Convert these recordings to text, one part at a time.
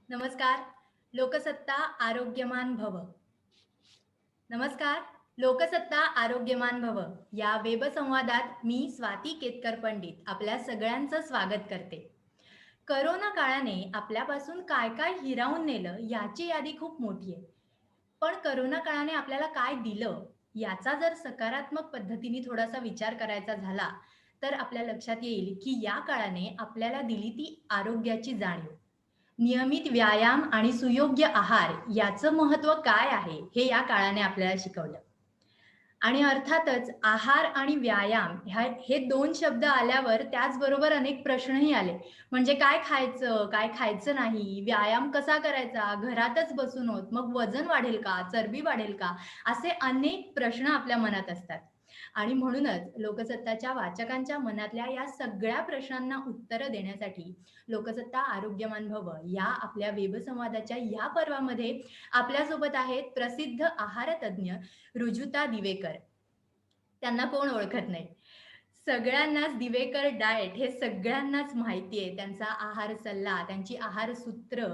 नमस्कार. लोकसत्ता आरोग्यमान भव. नमस्कार. लोकसत्ता आरोग्यमान भव या वेबसंवादात मी स्वाती केतकर पंडित आपल्या सगळ्यांचं स्वागत करते. करोना काळाने आपल्यापासून काय काय हिरावून नेलं याची यादी खूप मोठी आहे. पण करोना काळाने आपल्याला काय दिलं याचा जर सकारात्मक पद्धतीने थोडासा विचार करायचा झाला, तर आपल्या लक्षात येईल की या काळाने आपल्याला दिली ती आरोग्याची जाणीव. नियमित व्यायाम आणि सुयोग्य आहार याचं महत्त्व काय आहे, हे या काळाने आपल्याला शिकवलं. आणि अर्थातच आहार आणि व्यायाम हे 2 शब्द आल्यावर त्याचबरोबर अनेक प्रश्नही आले. म्हणजे काय खायचं, काय खायचं नाही, व्यायाम कसा करायचा, घरातच बसून आहोत, मग वजन वाढेल का, चरबी वाढेल का, असे अनेक प्रश्न आपल्या मनात असतात. आणि म्हणूनच लोकसत्ताच्या वाचकांच्या मनातल्या या सगळ्या प्रश्नांना उत्तरं देण्यासाठी लोकसत्ता आरोग्यमान भव या आपल्या वेबसंवादाच्या या पर्वामध्ये आपल्यासोबत आहेत प्रसिद्ध आहारतज्ञ रुजुता दिवेकर. त्यांना कोण ओळखत नाही. सगळ्यांनाच दिवेकर डाएट हे सगळ्यांनाच माहिती आहे. त्यांचा आहार सल्ला, त्यांची आहार सूत्र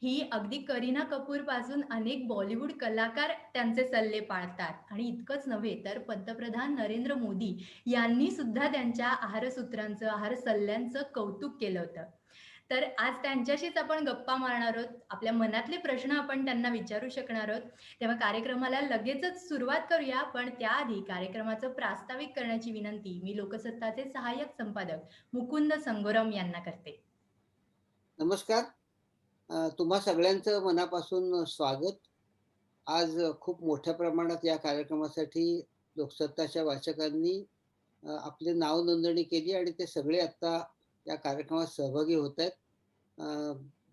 ही अगदी करीना कपूरपासून अनेक बॉलिवूड कलाकार त्यांचे सल्ले पाळतात आणि इतकंच नव्हे तर पंतप्रधान नरेंद्र मोदी यांनी सुद्धा त्यांच्या आहार सूत्रांचं, आहार सल्ल्यांचं कौतुक केलं होतं. तर आज त्यांच्याशीच आपण गप्पा मारणार आहोत. आपल्या मनातले प्रश्न आपण त्यांना विचारू शकणार आहोत. तेव्हा कार्यक्रमाला लगेचच सुरुवात करूया. पण त्याआधी कार्यक्रमाचं प्रास्ताविक करण्याची विनंती मी लोकसत्ताचे सहाय्यक संपादक मुकुंद संगोराम यांना करते. नमस्कार. तुम्हा सगळ्यांचं मनापासून स्वागत. आज खूप मोठ्या प्रमाणात या कार्यक्रमासाठी लोकसत्ताच्या वाचकांनी आपली नाव नोंदणी केली आणि ते सगळे आता या कार्यक्रमात सहभागी होत आहेत.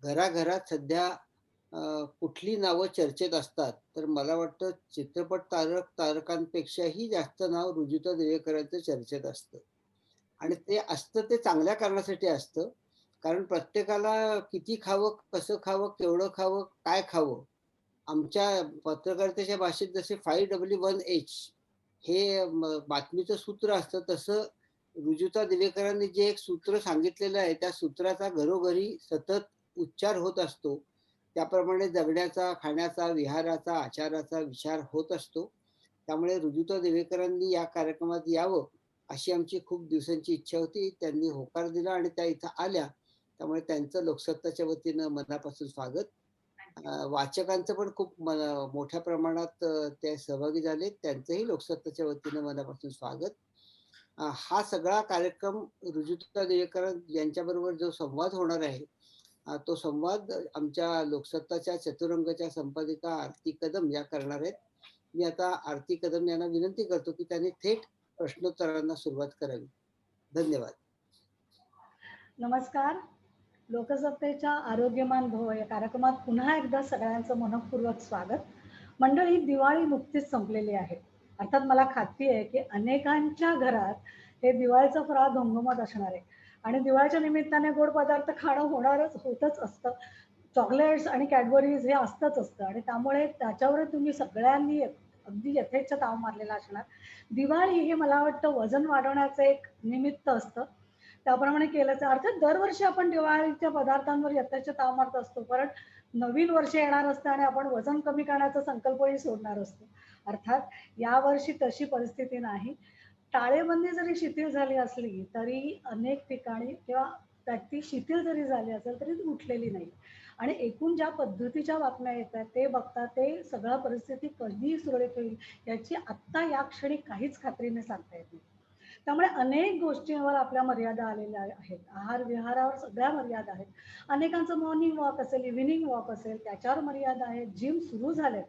घराघरात सध्या कुठली नावं चर्चेत असतात, तर मला वाटतं चित्रपट तारकांपेक्षाही जास्त नाव रुजुता दिवेकरांचं चर्चेत असतं. आणि ते असतं ते चांगल्या कारणासाठी असतं. कारण प्रत्येकाला किती खावं, कसं खावं, केवढं खावं, काय खावं? आमच्या पत्रकारितेच्या भाषेत जसे 5W1H हे बातमीचं सूत्र असतं, तसं रुजुता दिवेकरांनी जे एक सूत्र सांगितलेलं आहे, त्या सूत्राचा घरोघरी सतत उच्चार होत असतो. त्याप्रमाणे जगण्याचा, खाण्याचा, विहाराचा, आचाराचा विचार होत असतो. त्यामुळे रुजुता दिवेकरांनी या कार्यक्रमात यावं, अशी आमची खूप दिवसांची इच्छा होती. त्यांनी होकार दिला आणि त्या इथं आल्या. त्यामुळे त्यांचं लोकसत्ताच्या वतीनं मनापासून स्वागत. वाचकांचं पण खूप मोठ्या प्रमाणात ते सहभागी झाले. त्यांचंही लोकसत्ताच्या वतीनं मनापासून स्वागत. हा सगळा कार्यक्रम रुजुता दिवेकर यांच्याबरोबर जो संवाद होणार आहे, तो संवाद आमच्या लोकसत्ताच्या चतुरंगच्या संपादिका आरती कदम या करणार आहेत. मी आता आरती कदम यांना विनंती करतो, की त्यांनी थेट प्रश्नोत्तरांना सुरुवात करावी. धन्यवाद. नमस्कार. लोकसत्तेच्या आरोग्यमान भव या कार्यक्रमात पुन्हा एकदा सगळ्यांचं मनःपूर्वक स्वागत. मंडळी, दिवाळी नुकतीच संपलेली आहे. अर्थात मला खात्री आहे की अनेकांच्या घरात हे दिवाळीचं फराळ घमघमत असणार आहे आणि दिवाळीच्या निमित्ताने गोड पदार्थ खाणं होतच असतं. चॉकलेट्स आणि कॅडबरीज हे असतं आणि त्यामुळे त्याच्यावर तुम्ही सगळ्यांनी अगदी यथेच्छ ताव मारलेला असणार. दिवाळी हे मला वाटतं वजन वाढवण्याचं एक निमित्त असतं. त्याप्रमाणे केलंच आहे. अर्थात दरवर्षी आपण दिवाळीच्या पदार्थांवर यथेच्छ ताव मारत असतो. परत नवीन वर्ष येणार असतं आणि आपण वजन कमी करण्याचा संकल्पही सोडणार असतो. अर्थात यावर्षी तशी परिस्थिती नाही. टाळेबंदी जरी शिथिल झाली असली, तरी अनेक ठिकाणी किंवा ती शिथिल जरी झाली असेल, तरी ती उठलेली नाही. आणि एकूण ज्या पद्धतीच्या बातम्या येतायत, ते बघता ते सगळं परिस्थिती कधी सुरळीत होईल, याची आत्ता या क्षणी काहीच खात्रीने सांगता येत नाही. त्यामुळे अनेक गोष्टींवर आपल्या मर्यादा आलेल्या आहेत. आहार-विहारावर सगळ्या मर्यादा आहेत. अनेकांचं मॉर्निंग वॉक असेल, इव्हनिंग वॉक असेल, त्याच्यावर मर्यादा आहेत. जिम सुरू झालेत,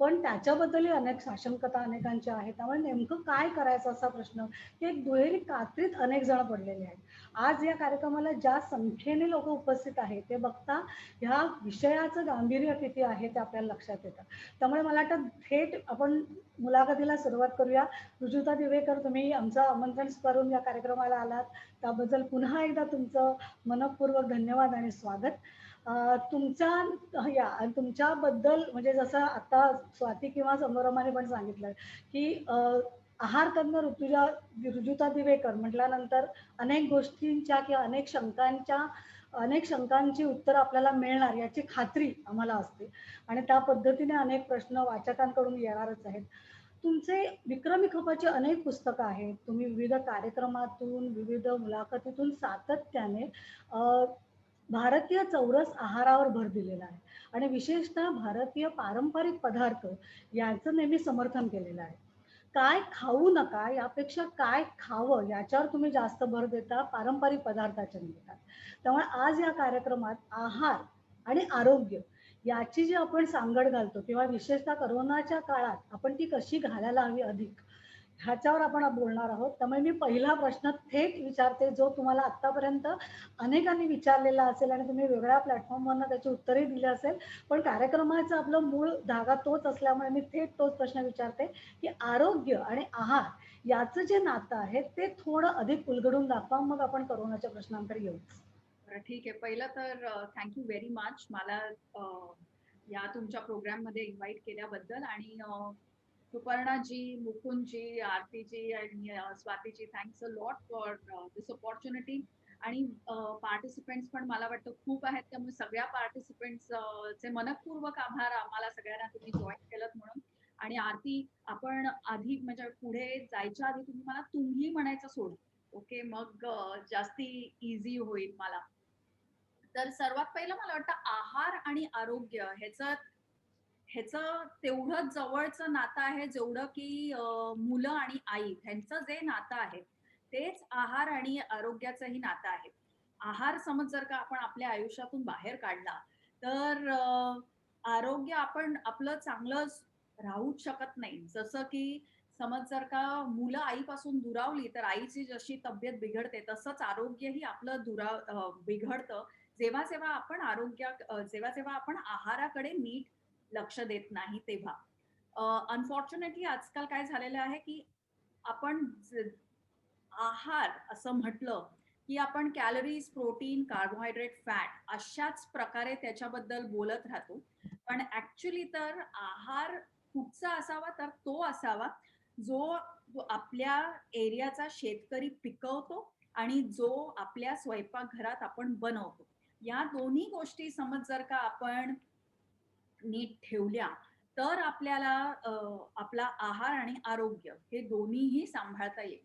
पण त्याच्याबद्दलही अनेक साशंकता अनेकांच्या आहेत. त्यामुळे नेमकं काय करायचं असा प्रश्न, ही एक दुहेरी कात्रीत अनेक जण पडलेले आहेत. आज या कार्यक्रमाला ज्या संख्येने लोकं उपस्थित आहेत, ते बघता ह्या विषयाचं गांभीर्य किती आहे ते आपल्याला लक्षात येतं. त्यामुळे मला वाटतं थेट आपण मुलाखतीला सुरुवात करूया. रुजुता दिवेकर, तुम्ही आमचं आमंत्रण स्वीकारून या कार्यक्रमाला आलात, त्याबद्दल पुन्हा एकदा तुमचं मनःपूर्वक धन्यवाद आणि स्वागत. तुमच्याबद्दल म्हणजे जसं आता स्वाती किंवा समोरमाने पण सांगितलं की आहार तज्ञ रुजुता दिवेकर म्हटल्यानंतर अनेक गोष्टींच्या किंवा अनेक शंकांच्या अनेक शंकांची उत्तर आपल्याला मिळणार याची खात्री आम्हाला असते आणि त्या पद्धतीने अनेक प्रश्न वाचकांकडून येणारच आहेत. तुमचे विक्रमी खपाची अनेक पुस्तकं आहेत. तुम्ही विविध कार्यक्रमातून, विविध मुलाखतीतून सातत्याने अ, भारतीय चौरस आहारावर भर दिलेला आहे आणि विशेषतः भारतीय पारंपरिक पदार्थ यांचं नेहमी समर्थन केलेलं आहे. काय खाऊ नका यापेक्षा काय खावं याच्यावर तुम्ही जास्त भर देता पारंपरिक पदार्थाच्या निमित्तानं. त्यामुळे आज या कार्यक्रमात आहार आणि आरोग्य याची जी आपण सांगड घालतो किंवा विशेषतः कोरोनाच्या काळात आपण ती कशी घालायला हवी अधिक, ह्याच्यावर आपण बोलणार आहोत. त्यामुळे मी पहिला प्रश्न थेट विचारते, जो तुम्हाला आत्तापर्यंत अनेकांनी विचारलेला असेल आणि तुम्ही वेगळ्या प्लॅटफॉर्मवरनं त्याची उत्तरही दिली असेल. पण कार्यक्रमाचा आपला मूळ धागा तोच असल्यामुळे मी थेट तोच प्रश्न विचारते, की आरोग्य आणि आहार याचं जे नातं आहे, ते थोडं अधिक उलगडून दाखवा. मग आपण कोरोनाच्या प्रश्नांकडे येऊ. बरं, ठीक आहे. पहिलं तर थँक यू व्हेरी मच मला या तुमच्या प्रोग्राममध्ये इन्व्हाइट केल्याबद्दल आणि सुपर्णाजी, मुकुंदजी, आरतीजी आणि स्वातीजी, thanks a lot for this opportunity. आणि पार्टिसिपेंट्स पण मला वाटतं खूप आहेत, त्यामुळे सगळ्या पार्टिसिपेंट्स चे मनपूर्वक आभार आम्हाला सगळ्यांना तुम्ही जॉईन केलं म्हणून. आणि आरती, आपण आधी म्हणजे पुढे जायच्या आधी तुम्ही मला तुम्ही म्हणायचं सोड. ओके, मग जास्ती इझी होईल मला. तर सर्वात पहिलं मला वाटतं आहार आणि आरोग्य ह्याचं तेवढं जवळचं नातं आहे जेवढं की मुलं आणि आई ह्यांचं जे नातं आहे तेच आहार आणि आरोग्याचंही नातं आहे. आहार समज जर का आपण आपल्या आयुष्यातून बाहेर काढला तर आरोग्य आपण आपलं चांगलं राहूच शकत नाही. जसं की समज जर का मुलं आईपासून दुरावली तर आईची जशी तब्येत बिघडते तसंच आरोग्यही आपलं बिघडतं जेव्हा जेव्हा आपण जेव्हा जेव्हा आपण आहाराकडे नीट लक्ष देत नाही तेव्हा. अनफॉर्च्युनेटली आजकाल काय झालेलं आहे की आपण आहार असं म्हटलं की आपण कॅलरीज, प्रोटीन, कार्बोहायड्रेट, फॅट अशाच प्रकारे त्याच्याबद्दल बोलत राहतो. पण ऍक्च्युली तर आहार कुठचा असावा तर तो असावा जो जो आपल्या एरियाचा शेतकरी पिकवतो आणि जो आपल्या स्वयंपाकघरात आपण बनवतो. या दोन्ही गोष्टी समज जर का आपण नीट ठेवल्या तर आपल्याला आपला आहार आणि आरोग्य हे दोन्हीही सांभाळता येईल.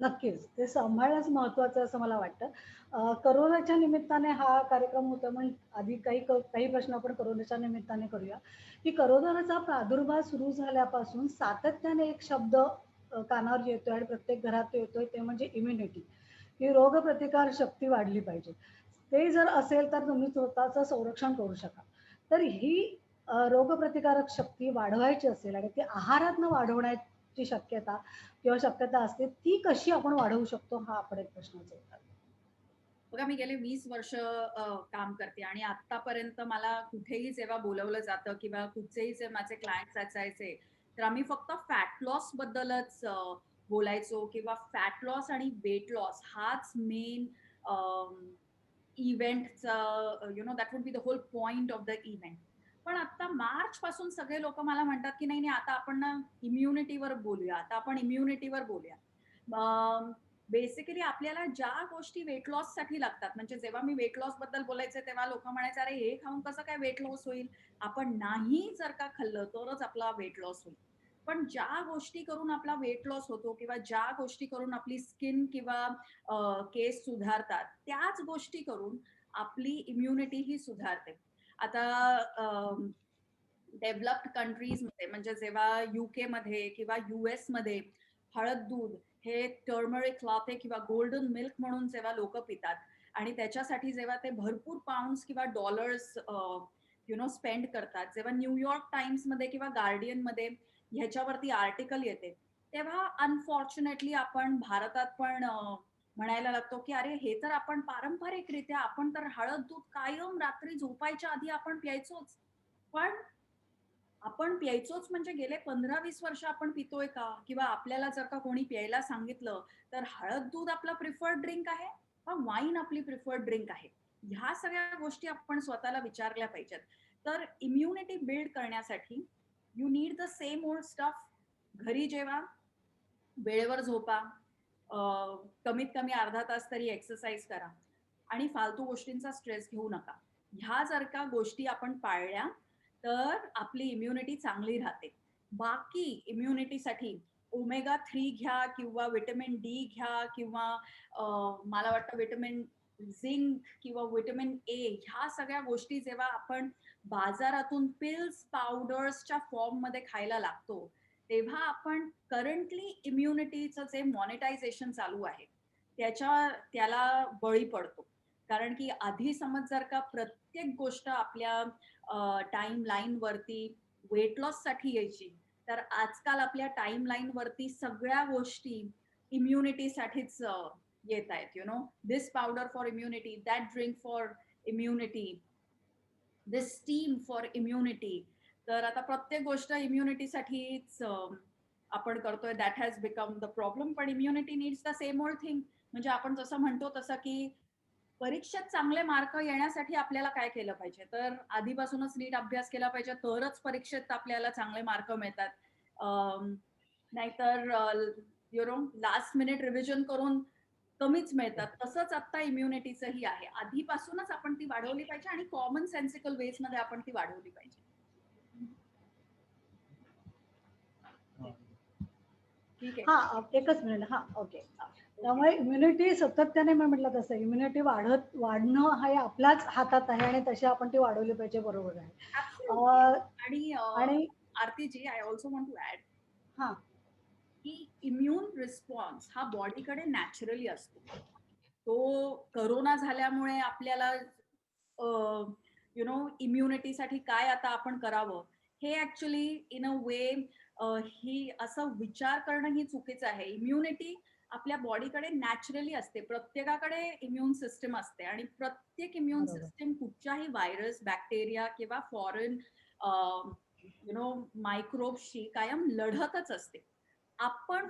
नक्कीच. ते सांभाळणंच महत्त्वाचं असं मला वाटतं. कोरोनाच्या निमित्ताने हा कार्यक्रम होता म्हणून आधी काही प्रश्न आपण कोरोनाच्या निमित्ताने करूया, की कोरोनाचा प्रादुर्भाव सुरू झाल्यापासून सातत्याने एक शब्द कानावर येतोय आणि प्रत्येक घरात येतोय ते म्हणजे इम्युनिटी, ही रोगप्रतिकार शक्ती वाढली पाहिजे. ते जर असेल तर तुम्ही स्वतःचं संरक्षण करू शकाल. तर ही रोगप्रतिकारक शक्ती वाढवायची असेल आणि ती आहारातनं वाढवण्याची शक्यता असते, ती कशी आपण वाढवू शकतो हा आपण एक प्रश्नाचा उत्तर. बघा, मी गेले 20 वर्ष काम करते आणि आतापर्यंत मला कुठेही जेव्हा बोलवलं जातं किंवा कुठचेही जे माझे क्लायंट्स असायचे तर आम्ही फक्त फॅट लॉस बद्दलच बोलायचो किंवा फॅट लॉस आणि वेट लॉस हाच मेन इव्हेंटचा that would be the whole point of the event. पण आता मार्च पासून सगळे लोक मला म्हणतात की नाही नाही, आता आपण ना इम्युनिटीवर बोलूया, आता आपण इम्युनिटीवर बोलूया. बेसिकली आपल्याला ज्या गोष्टी वेट लॉस साठी लागतात, म्हणजे जेव्हा मी वेट लॉस बद्दल बोलायचे तेव्हा लोक म्हणायचे अरे हे खाऊन कसं काय वेट लॉस होईल, आपण नाही जर का खाल्लं तरच आपला वेट लॉस होईल. पण ज्या गोष्टी करून आपला वेट लॉस होतो किंवा ज्या गोष्टी करून आपली स्किन किंवा केस सुधारतात त्याच गोष्टी करून आपली इम्युनिटी ही सुधारते. आता डेव्हलप्ड कंट्रीज मध्ये म्हणजे जेव्हा युके मध्ये किंवा युएस मध्ये हळद दूध हे टर्मरिक लॅटे किंवा गोल्डन मिल्क म्हणून जेव्हा लोक पितात आणि त्याच्यासाठी जेव्हा ते भरपूर पाऊंड्स किंवा डॉलर्स स्पेंड करतात, जेव्हा न्यूयॉर्क टाइम्स मध्ये किंवा गार्डियन मध्ये ह्याच्यावरती आर्टिकल येते तेव्हा अनफॉर्च्युनेटली आपण भारतात पण म्हणायला लागतो की अरे हे तर आपण पारंपरिकरित्या आपण तर हळद दूध कायम रात्री झोपायच्या आधी आपण प्यायचोच. पण आपण प्यायचोच म्हणजे गेले 15-20 वर्ष आपण पितोय का? किंवा आपल्याला जर का कोणी प्यायला सांगितलं तर हळद दूध आपला प्रिफर्ड ड्रिंक आहे का वाईन आपली प्रिफर्ड ड्रिंक आहे? ह्या सगळ्या गोष्टी आपण स्वतःला विचारल्या पाहिजेत. तर इम्युनिटी बिल्ड करण्यासाठी you need the same old stuff. घरी जेवा, वेळेवर झोपा, कमीत कमी अर्धा तास तरी एक्सरसाइज करा. आणि फालतू गोष्टींचा स्ट्रेस घेऊ नका. ह्या जर का गोष्टी आपण पाळल्या तर आपली इम्युनिटी चांगली राहते. बाकी इम्युनिटीसाठी ओमेगा 3 घ्या किंवा व्हिटॅमिन डी घ्या किंवा मला वाटतं व्हिटॅमिन झिंक किंवा व्हिटॅमिन ए, ह्या सगळ्या गोष्टी जेव्हा आपण बाजारातून पिल्स पावडर्सच्या फॉर्म मध्ये खायला लागतो, तेव्हा आपण करंटली इम्युनिटीचं जे मॉनिटायझेशन चालू आहे त्याला बळी पडतो. कारण की आधी समज जर का प्रत्येक गोष्ट आपल्या टाइम लाईन वरती वेट लॉस साठी यायची, तर आजकाल आपल्या टाइम लाईन वरती सगळ्या गोष्टी इम्युनिटीसाठीच येत आहेत. This powder for immunity, that drink for immunity, this steam for immunity. तर आता प्रत्येक गोष्ट इम्युनिटीसाठीच आपण करतोय. That has become the problem. पण immunity needs the same old thing. म्हणजे आपण जसं म्हणतो तसं की परीक्षेत चांगले मार्क येण्यासाठी आपल्याला काय केलं पाहिजे, तर आधीपासूनच नीट अभ्यास केला पाहिजे, तरच परीक्षेत आपल्याला चांगले मार्क मिळतात. नाहीतर लास्ट मिनिट रिव्हिजन करून कमीच मिळतात. तसंच आता इम्युनिटीचंही आहे. आधीपासूनच आपण ती वाढवली पाहिजे आणि कॉमन सेन्सिकल वेज मध्ये आपण ती वाढवली पाहिजे. ठीक आहे. हा, एकच मिनिट. हा, ओके. त्यामुळे इम्युनिटी सातत्याने मी म्हटलं तसं इम्युनिटी वाढणं हे आपल्याच हातात आहे आणि तशी आपण ती वाढवली पाहिजे. बरोबर आहे. आणि आणि आरतीजी, I also want to add हा, की इम्युन रिस्पॉन्स हा बॉडीकडे नॅचरली असतो. तो करोना झाल्यामुळे आपल्याला इम्युनिटीसाठी काय आता आपण करावं, हे ऍक्च्युली इन अ वे ही असं विचार करणं ही चुकीचं आहे. इम्युनिटी आपल्या बॉडीकडे नॅचरली असते. प्रत्येकाकडे इम्युन सिस्टम असते आणि प्रत्येक इम्युन बरोबर. सिस्टम कुठच्याही व्हायरस, बॅक्टेरिया किंवा फॉरेन मायक्रोब्सशी कायम लढतच असते. आपण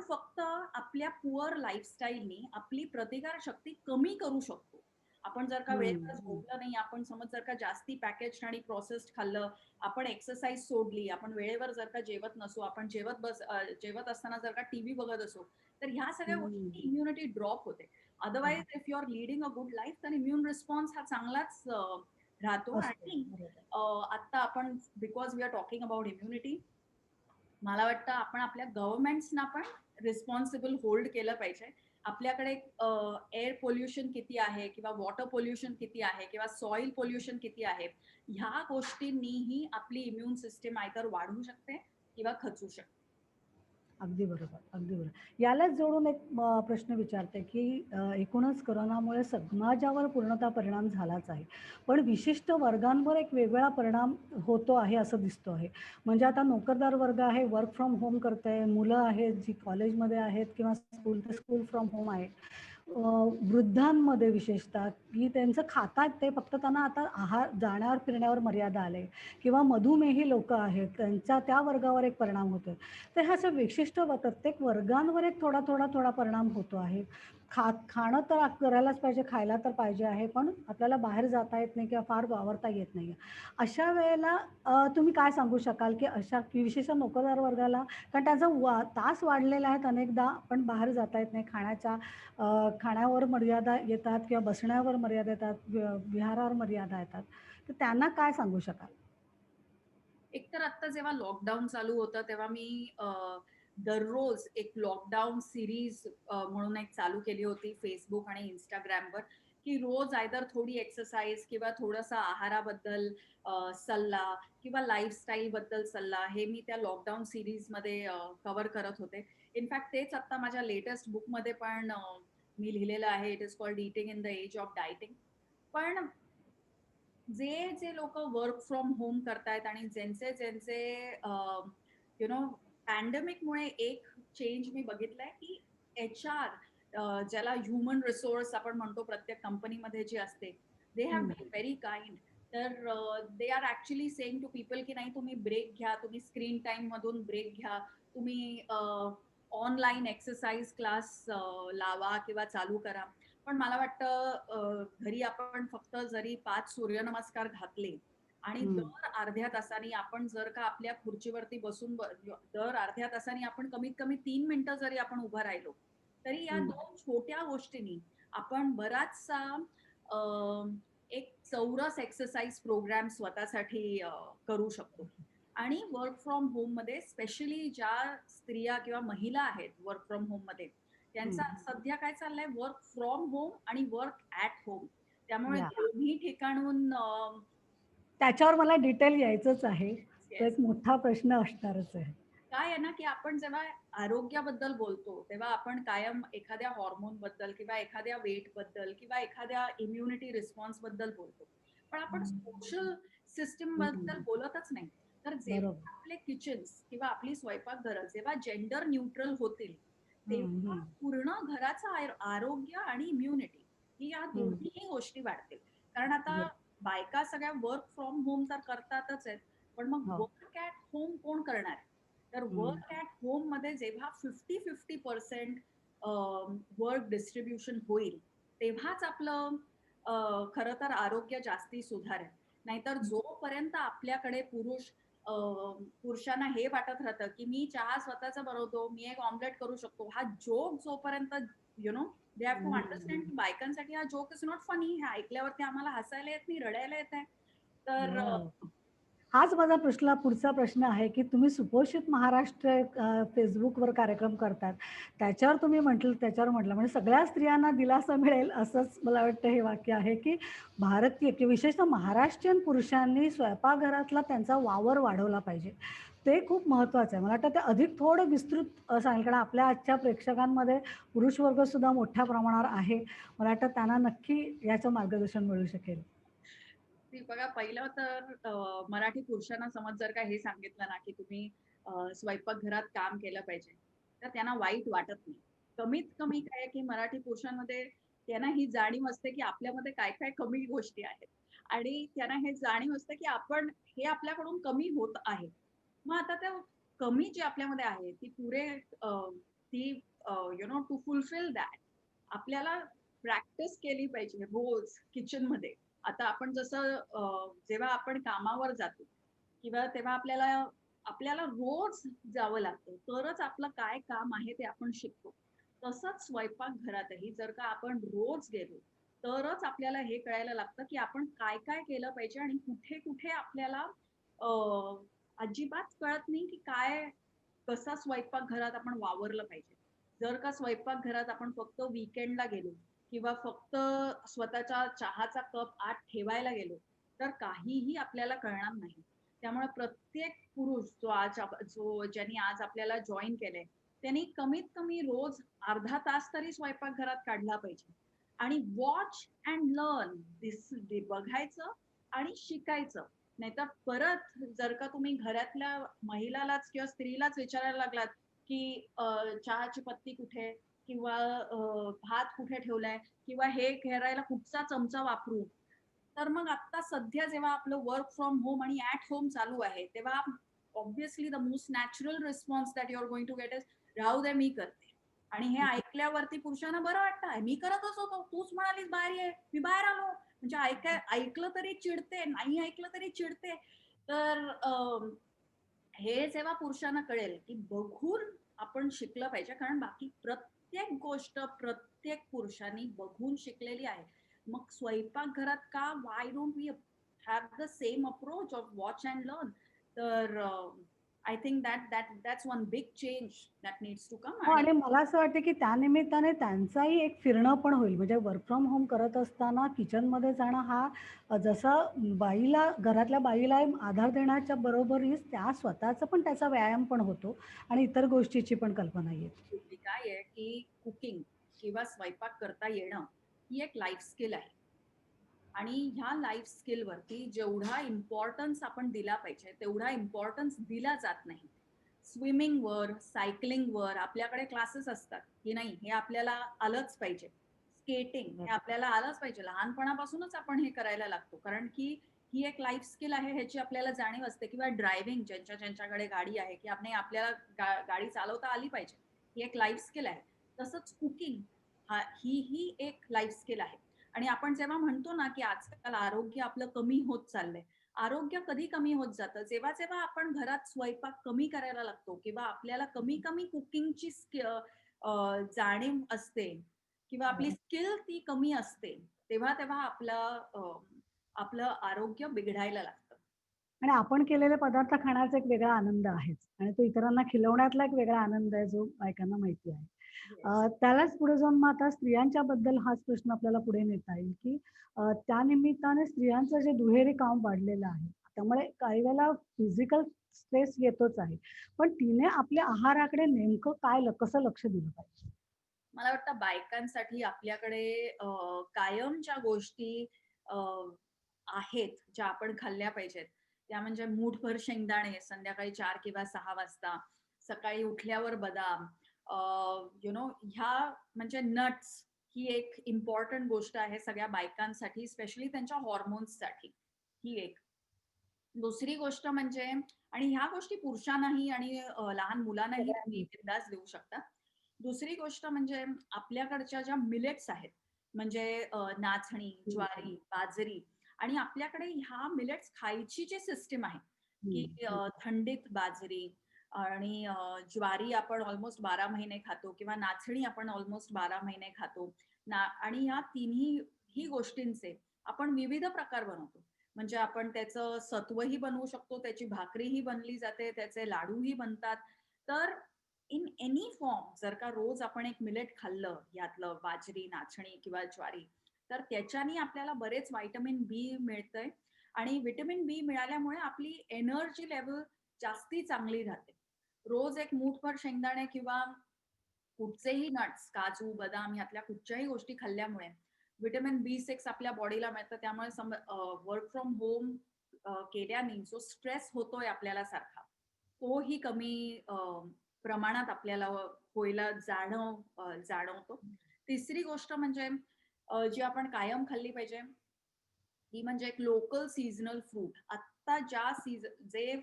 फक्त आपल्या पुअर लाईफस्टाईलनी आपली प्रतिकार शक्ती कमी करू शकतो. आपण जर का वेळेवर झोपलं नाही, आपण समज जर का जास्ती पॅकेज्ड आणि प्रोसेस्ड खाल्लं, आपण एक्सरसाइज सोडली, आपण वेळेवर जर का जेवत नसू, आपण जेवत असताना जर का टीव्ही बघत असू, तर ह्या सगळ्या गोष्टी इम्युनिटी ड्रॉप होते. Otherwise if you are leading a good life, तर इम्युन रिस्पॉन्स हा चांगलाच राहतो. आणि आता आपण because we are talking about immunity, मला वाटतं आपण आपल्या गव्हर्नमेंट्सना पण रिस्पॉन्सिबल होल्ड केलं पाहिजे. आपल्याकडे एअर पोल्युशन किती आहे किंवा वॉटर पोल्युशन किती आहे किंवा सॉइल पोल्युशन किती आहे, ह्या गोष्टींनीही आपली इम्युन सिस्टम आयतर वाढू शकते किंवा खचू शकते. अगदी बरोबर, अगदी बरोबर. यालाच जोडून एक प्रश्न विचारते की एकूणच कोरोनामुळे समाजावर पूर्णतः परिणाम झालाच आहे. पण विशिष्ट वर्गांवर एक वेगळा परिणाम होतो आहे असं दिसतो आहे. म्हणजे आता नोकरदार वर्ग आहे, वर्क फ्रॉम होम करते, मुलं आहेत जी कॉलेजमध्ये आहेत किंवा स्कूल फ्रॉम होम आहे. वृद्धांमध्ये विशेषतः की त्यांचं खातात ते फक्त त्यांना आता जाण्यावर फिरण्यावर मर्यादा आले किंवा मधुमेही लोक आहेत त्यांच्या त्या वर्गावर एक परिणाम होतो. तर ह्या असं विशिष्ट प्रत्येक वर्गांवर एक थोडा परिणाम होतो आहे. खाणं तर करायलाच पाहिजे, खायला तर पाहिजे आहे, पण आपल्याला बाहेर जाता येत नाही किंवा फार वावरता येत नाही. अशा वेळेला तुम्ही काय सांगू शकाल की अशा विशेष नोकरदार वर्गाला, कारण त्याचा तास वाढलेला आहेत अनेकदा, पण बाहेर जाता येत नाही, खाण्यावर मर्यादा येतात किंवा बसण्यावर मर्यादा येतात, विहारावर मर्यादा येतात, तर त्यांना काय सांगू शकाल? एकतर आता जेव्हा लॉकडाऊन चालू होतं तेव्हा मी दररोज एक लॉकडाऊन सिरीज म्हणून एक चालू केली होती फेसबुक आणि इंस्टाग्रामवर, की रोज आयदर थोडी एक्सरसाइज किंवा थोडासा आहाराबद्दल सल्ला किंवा लाईफस्टाईल बद्दल सल्ला, हे मी त्या लॉकडाऊन सिरीज मध्ये कव्हर करत होते. इनफॅक्ट तेच आता माझ्या लेटेस्ट बुक मध्ये पण मी लिहिलेलं आहे. It is called eating in the age of dieting. पण जे लोक वर्क फ्रॉम होम करतायत आणि ज्यांचे पॅन्डेमिकमुळे एक चेंज मी बघितलाय की HR, ज्याला ह्युमन रिसोर्स आपण म्हणतो प्रत्येक कंपनीमध्ये जे असते, they have been very kind. तर they are actually saying to people की नाही, तुम्ही ब्रेक घ्या, तुम्ही स्क्रीन टाइम मधून ब्रेक घ्या, तुम्ही ऑनलाईन एक्सरसाइज क्लास लावा किंवा चालू करा. पण मला वाटतं घरी आपण फक्त जरी 5 सूर्यनमस्कार घातले आणि दर अर्ध्या तासाने आपण जर का आपल्या खुर्चीवरती बसून दर अर्ध्या तासाने आपण कमीत कमी 3 मिनिटं जरी आपण उभं राहिलो, तरी या 2 छोट्या गोष्टींनी आपण बराचसा एक चौरस एक्सरसाइज प्रोग्राम स्वतःसाठी करू शकतो. आणि वर्क फ्रॉम होम मध्ये स्पेशली ज्या स्त्रिया किंवा महिला आहेत वर्क फ्रॉम होम मध्ये, त्यांचा सध्या काय चाललंय, वर्क फ्रॉम होम आणि वर्क ऍट होम. त्यामुळे या दोन्ही ठिकाणून त्याच्यावर मला डिटेल यायचंच आहे. तो yes, एक मोठा प्रश्न असणारच आहे. काय आहे ना, की आपण जेव्हा आरोग्याबद्दल बोलतो तेव्हा आपण कायम एखाद्या हॉर्मोन बद्दल किंवा एखाद्या वेट बद्दल किंवा एखाद्या इम्युनिटी रिस्पॉन्स बद्दल बोलतो, पण आपण सोशल सिस्टम बद्दल बोलतच नाही. तर बरोबर. जेव्हा आपले किचन्स किंवा आपली स्वयंपाकघरं जेव्हा जेंडर न्यूट्रल होतील, तेव्हा पूर्ण घराचं आरोग्य आणि इम्युनिटी ही या दोन्ही गोष्टी वाढतील. कारण आता Yes. बायका सगळ्या वर्क फ्रॉम होम तर करतातच आहेत, पण मग हो. वर्क ऍट होम कोण करणार आहे? तर वर्क ऍट होम मध्ये जेव्हा 50-50% वर्क डिस्ट्रीब्युशन होईल, तेव्हाच आपलं खरं तर आरोग्य जास्ती सुधारेल. नाहीतर जोपर्यंत आपल्याकडे पुरुषांना हे वाटत राहतं की मी चहा स्वतःचा बनवतो, मी एक ऑमलेट करू शकतो, हा जोक जोपर्यंत you know they have to understand की बायकांसाठी हा जोक इज नॉट फनी. हे ऐकल्यावरती आम्हाला हसायला येत नाही, रडायला येत आहे. तर हो. हाच माझा पुढचा प्रश्न आहे, की तुम्ही सुपोषित महाराष्ट्र Facebookवर कार्यक्रम करतात. त्याच्यावर म्हटलं म्हणजे सगळ्या स्त्रियांना दिलासा मिळेल असंच मला वाटतं हे वाक्य आहे, की भारतीय की विशेषतः महाराष्ट्रीयन पुरुषांनी स्वयंपाकघरातला त्यांचा वावर वाढवला पाहिजे. ते खूप महत्त्वाचं आहे. मला वाटतं ते अधिक थोडं विस्तृत सांगेल कारण आपल्या आजच्या प्रेक्षकांमध्ये पुरुष वर्गसुद्धा मोठ्या प्रमाणावर आहे. मला वाटतं त्यांना नक्की याचं मार्गदर्शन मिळू शकेल. ती बघा, पहिलं तर मराठी पुरुषांना समज जर का हे सांगितलं ना, की तुम्ही स्वयंपाकघरात काम केलं पाहिजे, तर त्यांना वाईट वाटत नाही. कमीत कमी काय आहे, की मराठी पुरुषांमध्ये त्यांना ही जाणीव असते, की आपल्यामध्ये काय काय कमी गोष्टी आहेत आणि त्यांना हे जाणीव असते, की आपण हे आपल्याकडून कमी होत आहे. मग आता त्या कमी जी आपल्यामध्ये आहे ती ती टू फुलफिल दॅट आपल्याला प्रॅक्टिस केली पाहिजे रोज किचनमध्ये. आता आपण जसं जेव्हा आपण कामावर जातो किंवा तेव्हा आपल्याला आपल्याला रोज जावं लागतं, तरच आपलं काय काम आहे ते आपण शिकतो. तसंच स्वयंपाकघरातही जर का आपण रोज गेलो, तरच आपल्याला हे कळायला लागतं, की आपण काय काय केलं पाहिजे आणि कुठे कुठे आपल्याला अजिबात कळत नाही, की कसा स्वयंपाकघरात आपण वावरलं पाहिजे. जर का स्वयंपाकघरात आपण फक्त वीकेंडला गेलो किंवा फक्त स्वतःच्या चहाचा कप आत ठेवायला गेलो, तर काहीही आपल्याला कळणार नाही. त्यामुळे प्रत्येक पुरुष ज्यांनी आज आपल्याला जॉइन केलंय, त्यांनी कमीत कमी रोज अर्धा तास तरी स्वयंपाकघरात काढला पाहिजे. आणि वॉच अँड लर्न बघायचं आणि शिकायचं. नाहीतर परत जर का तुम्ही घरातल्या महिलालाच किंवा स्त्रीलाच विचारायला लागलात, की चहाची पत्ती कुठे? किंवा भात कुठे ठेवलाय? किंवा हे घेरायला कुठचा चमचा वापरू? तर मग आता सध्या जेव्हा आपलं work from home and at home चालू आहे, तेव्हा obviously the most natural response that you are going to get is, राहू दे मी करते. आणि हे ऐकल्यावरती पुरुषांना बरं वाटतं, आहे मी करतच होतो, तूच म्हणालीस बाहेर ये, मी बाहेर आलो. म्हणजे ऐकलं तरी चिडते, नाही ऐकलं तरी चिडते. तर हे जेव्हा पुरुषांना कळेल, की बघून आपण शिकलं पाहिजे, कारण बाकी प्रत्येक गोष्ट प्रत्येक पुरुषांनी बघून शिकलेली आहे. मग स्वयंपाकघरात का why don't we have the same approach of watch and learn? तर I think that's one big change that needs to come. हो आणि आणि मला असं वाटतं, की त्यानिमित्ताने त्यांचाही एक फिरणं पण होईल. म्हणजे वर्क फ्रॉम होम करत असताना किचनमध्ये जाणं हा जसं घरातल्या बाईला आधार देण्याच्या बरोबरीच त्या स्वतःचा पण त्याचा व्यायाम पण होतो आणि इतर गोष्टीची पण कल्पना येते. शेवटी काय आहे, की कुकिंग किंवा स्वयंपाक करता येणं ही एक लाईफ स्किल आहे. आणि ह्या लाईफ स्किलवरती जेवढा इम्पॉर्टन्स आपण दिला पाहिजे, तेवढा इम्पॉर्टन्स दिला जात नाही. स्विमिंगवर, सायकलिंगवर आपल्याकडे क्लासेस असतात, की नाही हे आपल्याला आलंच पाहिजे. स्केटिंग हे आपल्याला आलंच पाहिजे. लहानपणापासूनच आपण हे करायला लागतो. कारण की ही एक लाईफ स्किल आहे ह्याची आपल्याला जाणीव असते. किंवा ड्रायव्हिंग ज्यांच्याकडे गाडी आहे, की आपल्याला गाडी चालवता आली पाहिजे. ही एक लाईफ स्किल आहे. तसंच कुकिंग ही एक लाईफ स्किल आहे. आणि आपण जेव्हा म्हणतो ना, की आजकाल आरोग्य आपलं कमी होत चाललंय. आरोग्य कधी कमी होत जातं, जेव्हा जेव्हा आपण घरात स्वयंपाक कमी करायला लागतो किंवा आपल्याला कमी कमी कुकिंगची जाणीव असते किंवा आपली स्किल ती कमी असते, तेव्हा तेव्हा आपलं आरोग्य बिघडायला लागतं. आणि आपण केलेले पदार्थ खाण्याचा एक वेगळा आनंद आहेच आणि तो इतरांना खिलवण्यातला एक वेगळा आनंद आहे जो बायकांना माहिती आहे. Yes. त्यालाच पुढे जाऊन मग आता स्त्रियांच्या बद्दल हाच प्रश्न आपल्याला पुढे नेता येईल, की त्या निमित्ताने स्त्रियांचं जे दुहेरी काम वाढलेलं आहे. त्यामुळे काही वेळेला फिजिकल स्ट्रेस येतोच आहे. पण तिने आपल्या आहाराकडे नेमकं कसं लक्ष दिलं पाहिजे? मला वाटतं बायकांसाठी आपल्याकडे कायम ज्या गोष्टी अ, आहेत, ज्या आपण खाल्ल्या पाहिजेत, त्या म्हणजे मूठभर शेंगदाणे संध्याकाळी 4 किंवा 6 वाजता, सकाळी उठल्यावर बदाम, ह्या म्हणजे नट्स ही एक इम्पॉर्टंट गोष्ट आहे सगळ्या बायकांसाठी, स्पेशली त्यांच्या हॉर्मोन्ससाठी. ही एक. दुसरी गोष्ट म्हणजे आणि ह्या गोष्टी पुरुषांनाही आणि लहान मुलांनाही तुम्ही सगळ्यांनी. बिनधास्त देऊ शकता. दुसरी गोष्ट म्हणजे आपल्याकडच्या ज्या मिलेट्स आहेत, म्हणजे नाचणी, हं, ज्वारी, बाजरी आणि आपल्याकडे ह्या मिलेट्स खायची जी सिस्टम आहे, हं, की हं. थंडीत बाजरी आणि ज्वारी आपण ऑलमोस्ट 12 महिने खातो किंवा नाचणी आपण ऑलमोस्ट 12 महिने खातो. आणि या तिन्ही ही गोष्टींचे आपण विविध प्रकार बनवतो. म्हणजे आपण त्याचं सत्वही बनवू शकतो, त्याची भाकरीही बनली जाते, त्याचे लाडूही बनतात. तर इन एनी फॉर्म जर का रोज आपण एक मिलेट खाल्लं, यातलं बाजरी, नाचणी किंवा ज्वारी, तर त्याच्याने आपल्याला बरेच व्हिटॅमिन बी मिळतंय आणि व्हिटॅमिन बी मिळाल्यामुळे आपली एनर्जी लेव्हल जास्ती चांगली राहते. रोज एक मूठभर शेंगदाणे किंवा कुठचेही नट्स, काजू, बदाम ह्यातल्या कुठच्याही गोष्टी खाल्ल्यामुळे व्हिटॅमिन बी6 आपल्या बॉडीला मिळतं. त्यामुळे वर्क फ्रॉम होम केल्याने जो स्ट्रेस होतोय आपल्याला सारखा, तोही कमी प्रमाणात आपल्याला व्हायला जाणवतो. तिसरी गोष्ट म्हणजे जी आपण कायम खाल्ली पाहिजे, ती म्हणजे एक लोकल सीझनल फ्रूट. आत्ता जे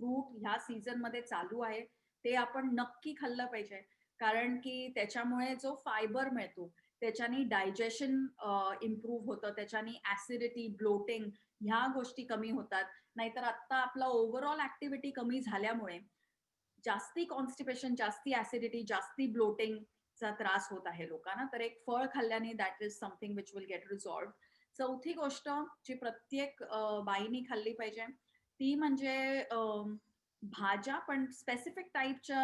फ्रूट ह्या सीझनमध्ये चालू आहे, ते आपण नक्की खाल्लं पाहिजे. कारण की त्याच्यामुळे जो फायबर मिळतो, त्याच्याने डायजेशन इम्प्रूव्ह होतं. त्याच्याने ॲसिडिटी, ब्लोटिंग ह्या गोष्टी कमी होतात. नाहीतर आत्ता आपला ओव्हरऑल ॲक्टिव्हिटी कमी झाल्यामुळे जास्ती कॉन्स्टिपेशन, जास्ती ॲसिडिटी, जास्ती ब्लोटिंगचा त्रास होत आहे लोकांना. तर एक फळ खाल्ल्याने that is something which will get resolved. चौथी गोष्ट जी प्रत्येक बाईनी खाल्ली पाहिजे, ती म्हणजे भाज्या पण स्पेसिफिक टाइपच्या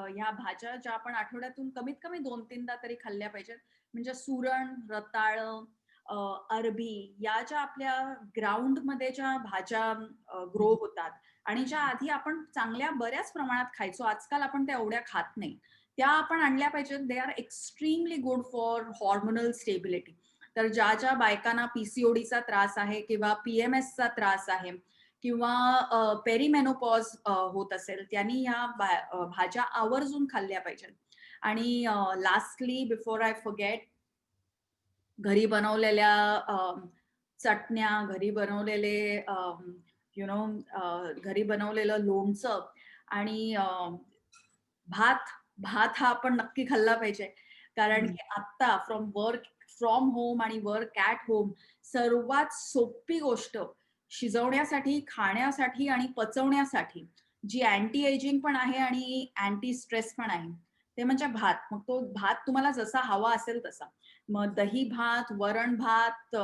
ह्या भाज्या ज्या आपण आठवड्यातून कमीत कमी 2-3दा तरी खाल्ल्या पाहिजेत. म्हणजे सुरण, रताळं, अरबी या ज्या आपल्या ग्राउंडमध्ये ज्या भाज्या ग्रो होतात आणि ज्या आधी आपण चांगल्या बऱ्याच प्रमाणात खायचो. आजकाल आपण त्या एवढ्या खात नाही. त्या आपण आणल्या पाहिजेत. They are extremely good for hormonal stability. तर ज्या बायकांना पीसीओडीचा त्रास आहे किंवा पीएमएसचा त्रास आहे किंवा पेरिमेनोपॉज होत असेल, त्यांनी ह्या भाज्या आवर्जून खाल्ल्या पाहिजेत. आणि लास्टली बिफोर आय फॉरगेट, घरी बनवलेल्या चटण्या, घरी बनवलेले घरी बनवलेलं लोणचं आणि भात. भात हा आपण नक्की खाल्ला पाहिजे. कारण हं. की आत्ता वर्क फ्रॉम होम आणि वर्क ॲट होम सर्वात सोपी गोष्ट शिजवण्यासाठी, खाण्यासाठी आणि पचवण्यासाठी जी अँटी एजिंग पण आहे आणि अँटी स्ट्रेस पण आहे, ते म्हणजे भात. मग तो भात तुम्हाला जसा हवा असेल तसा. मग दही भात, वरण भात,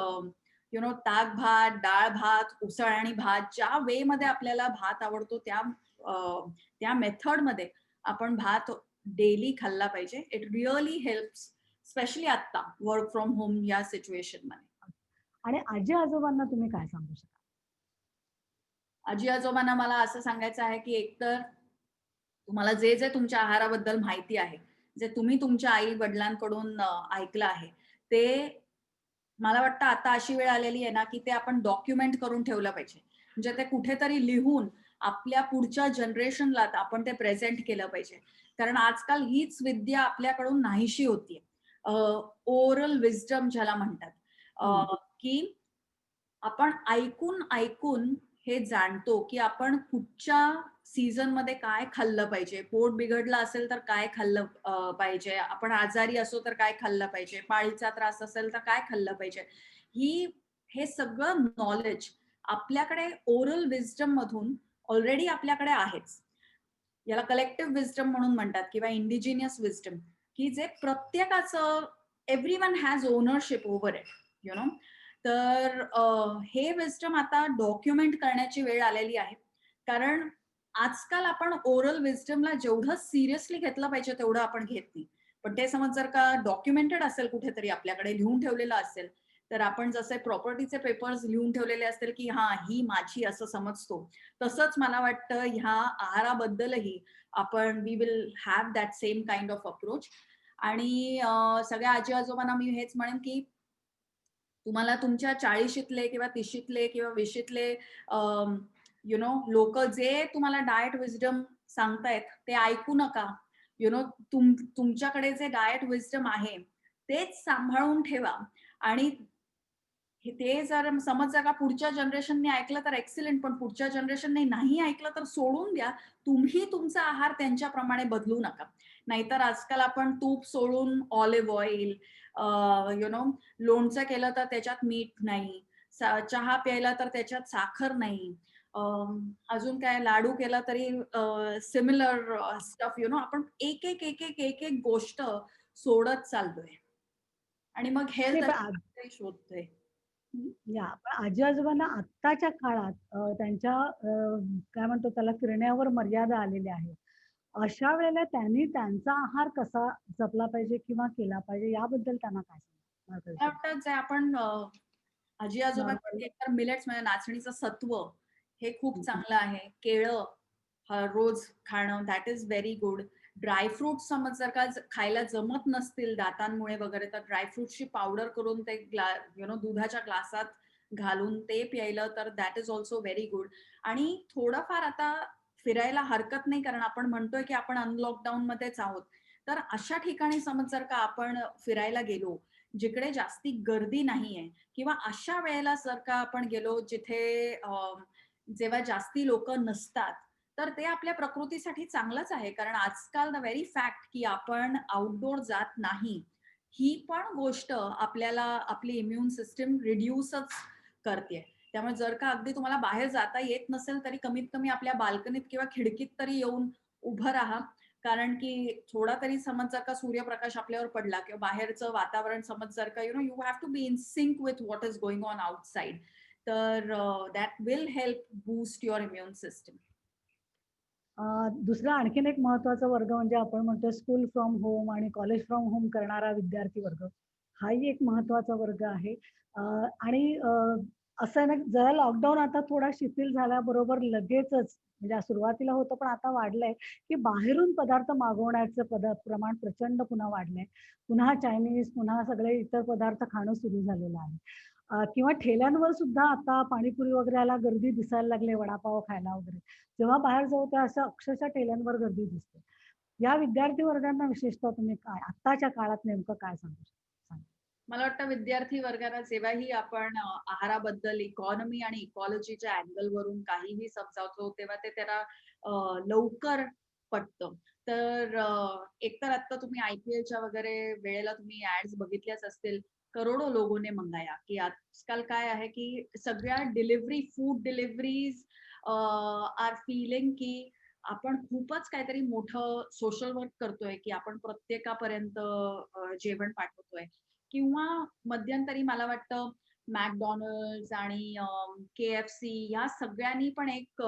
ताक भात, डाळ भात, उसळ आणि भात, ज्या वेमध्ये आपल्याला भात आवडतो त्या मेथडमध्ये आपण भात डेली खाल्ला पाहिजे. इट रिअली हेल्प्स, स्पेशली आत्ता वर्क फ्रॉम होम या सिच्युएशनमध्ये. आणि आजी-आजोबांना तुम्ही काय सांगू शकाल? आजी-आजोबांना मला असं सांगायचं आहे, की एकतर तुम्हाला जे तुमच्या आहाराबद्दल माहिती आहे, जे तुम्ही तुमच्या आई-वडिलांकडून ऐकलं आहे, ते मला वाटतं आता अशी वेळ आलेली आहे ना, की ते आपण डॉक्युमेंट करून ठेवलं पाहिजे. म्हणजे ते कुठेतरी लिहून आपल्या पुढच्या जनरेशनला आपण ते प्रेझेंट केलं पाहिजे. कारण आजकाल हीच विद्या आपल्याकडून नाहीशी होतीये. ओरल विस्डम ज्याला म्हणतात. हं. की आपण ऐकून हे जाणतो, की आपण कुठच्या सीझनमध्ये काय खाल्लं पाहिजे. पोट बिघडलं असेल तर काय खाल्लं पाहिजे. आपण आजारी असू तर काय खाल्लं पाहिजे. पाळीचा त्रास असेल तर काय खाल्लं पाहिजे. ही हे सगळं नॉलेज आपल्याकडे ओरल विस्डम मधून ऑलरेडी आपल्याकडे आहेच. याला कलेक्टिव्ह विस्डम म्हणून म्हणतात किंवा इंडिजिनियस विस्डम, की जे प्रत्येकाचं everyone has ownership over it, U know. तर हे विस्डम आता डॉक्युमेंट करण्याची वेळ आलेली आहे. कारण आजकाल आपण ओरल विस्डमला जेवढं सिरियसली घेतलं पाहिजे तेवढं आपण घेत नाही. पण ते समज जर का डॉक्युमेंटेड असेल कुठेतरी आपल्याकडे लिहून ठेवलेलं असेल, तर आपण जसे प्रॉपर्टीचे पेपर्स लिहून ठेवलेले असतील की हा ही माझी असं समजतो, तसंच मला वाटतं ह्या आहाराबद्दलही आपण we will have that same kind of approach. आणि सगळ्या आजी आजोबांना मी हेच म्हणेन की तुम्हाला तुमच्या 40शीतले किंवा 30शीतले किंवा 20शीतले यु नो लोक जे तुम्हाला डाएट विजडम सांगतायत ते ऐकू नका. यु नो तुमच्याकडे जे डाएट विजडम आहे तेच सांभाळून ठेवा. आणि ते जर समज जर का पुढच्या जनरेशनने ऐकलं तर एक्सिलेंट, पण पुढच्या जनरेशनने नाही ऐकलं तर सोडून द्या. तुम्ही तुमचा आहार त्यांच्याप्रमाणे बदलू नका. नाहीतर आजकाल आपण तूप सोडून ऑलिव्ह ऑइल, यु नो लोणचं केलं तर त्याच्यात मीठ नाही, चहा प्यायला तर त्याच्यात साखर नाही, अजून काय लाडू केला तरी सिमिलर स्टफ, यु नो आपण एक एक एक एक एक एक गोष्ट सोडत चाललोय आणि मग नाही, हेल्थ शोधतोय. पण आजी-आजोबांना आत्ताच्या काळात त्यांच्या काय म्हणतो त्याला फिरण्यावर मर्यादा आलेल्या आहेत. अशा वेळेला त्यांनी त्यांचा आहार कसा जपला पाहिजे किंवा केला पाहिजे याबद्दल त्यांना काय सांगाल? मला वाटतं जे आपण आजी नॉर्मल. आजोबांकडे एकतर मिलेट्स म्हणजे नाचणीचं सत्व हे खूप चांगलं आहे. केळं रोज खाणं that is very good. Dry fruits समज जर का खायला जमत नसतील दातांमुळे वगैरे, तर ड्रायफ्रुट्सची पावडर करून ते यु नो दुधाच्या ग्लासात घालून ते प्यायलं तर that is also very good. आणि थोडंफार आता फिरायला हरकत नाही, कारण आपण म्हणतोय की आपण अनलॉकडाऊन मध्येच आहोत. तर अशा ठिकाणी समज जर का आपण फिरायला गेलो जिकडे जास्ती गर्दी नाहीये, किंवा अशा वेळेला जर का आपण गेलो जिथे जेव्हा जास्ती लोक नसतात, तर ते आपल्या प्रकृतीसाठी चांगलंच आहे. कारण आजकाल द व्हेरी फॅक्ट की आपण आउटडोर जात नाही, ही पण गोष्ट आपल्याला आपली इम्युन सिस्टीम रिड्यूसच करते. त्यामुळे जर का अगदी तुम्हाला बाहेर जाता येत नसेल तरी कमीत कमी आपल्या बाल्कनीत किंवा खिडकीत तरी येऊन उभं राहा. कारण की थोडा तरी समज जर का सूर्यप्रकाश आपल्यावर पडला किंवा बाहेरचं वातावरण समज जर का you have to be in sync with what is going on outside, तर that will help boost your immune system. दुसरा आणखीन एक महत्त्वाचा वर्ग म्हणजे आपण म्हणतो स्कूल फ्रॉम होम आणि कॉलेज फ्रॉम होम करणारा विद्यार्थी वर्ग. हाही एक महत्त्वाचा वर्ग आहे. आणि असं आहे ना, जरा लॉकडाऊन आता थोडा शिथिल झाल्याबरोबर लगेचच म्हणजे सुरुवातीला होतं पण आता वाढलंय, की बाहेरून पदार्थ मागवण्याचं प्रमाण प्रचंड पुन्हा वाढलंय. पुन्हा चायनीज, पुन्हा सगळे इतर पदार्थ खाणं सुरू झालेलं आहे. किंवा ठेल्यांवर सुद्धा आता पाणीपुरी वगैरेला गर्दी दिसायला लागली, वडापाव खायला वगैरे. जेव्हा बाहेर जाऊ तेव्हा असं अक्षरशः ठेल्यांवर गर्दी दिसते. या विद्यार्थी वर्गांना विशेषतः तुम्ही काय आत्ताच्या काळात नेमकं काय सांगू शकता? मला वाटतं विद्यार्थी वर्गाला जेव्हाही आपण आहाराबद्दल इकॉनॉमी आणि इकॉलॉजीच्या अँगल वरून काहीही समजावतो तेव्हा ते त्याला लवकर पटतं. तर एकतर आता तुम्ही IPLच्या वगैरे वेळेला तुम्ही ऍड्स बघितल्याच असतील, करोडो लोगों ने मंगाया, की आजकाल काय आहे की सगळ्या फूड डिलिव्हरीज आर फीलिंग की आपण खूपच काहीतरी मोठं सोशल वर्क करतोय, की आपण प्रत्येकापर्यंत जेवण पाठवतोय. किंवा मध्यंतरी मला वाटतं मॅकडॉनल्ड्स आणि KFC या सगळ्यांनी पण एक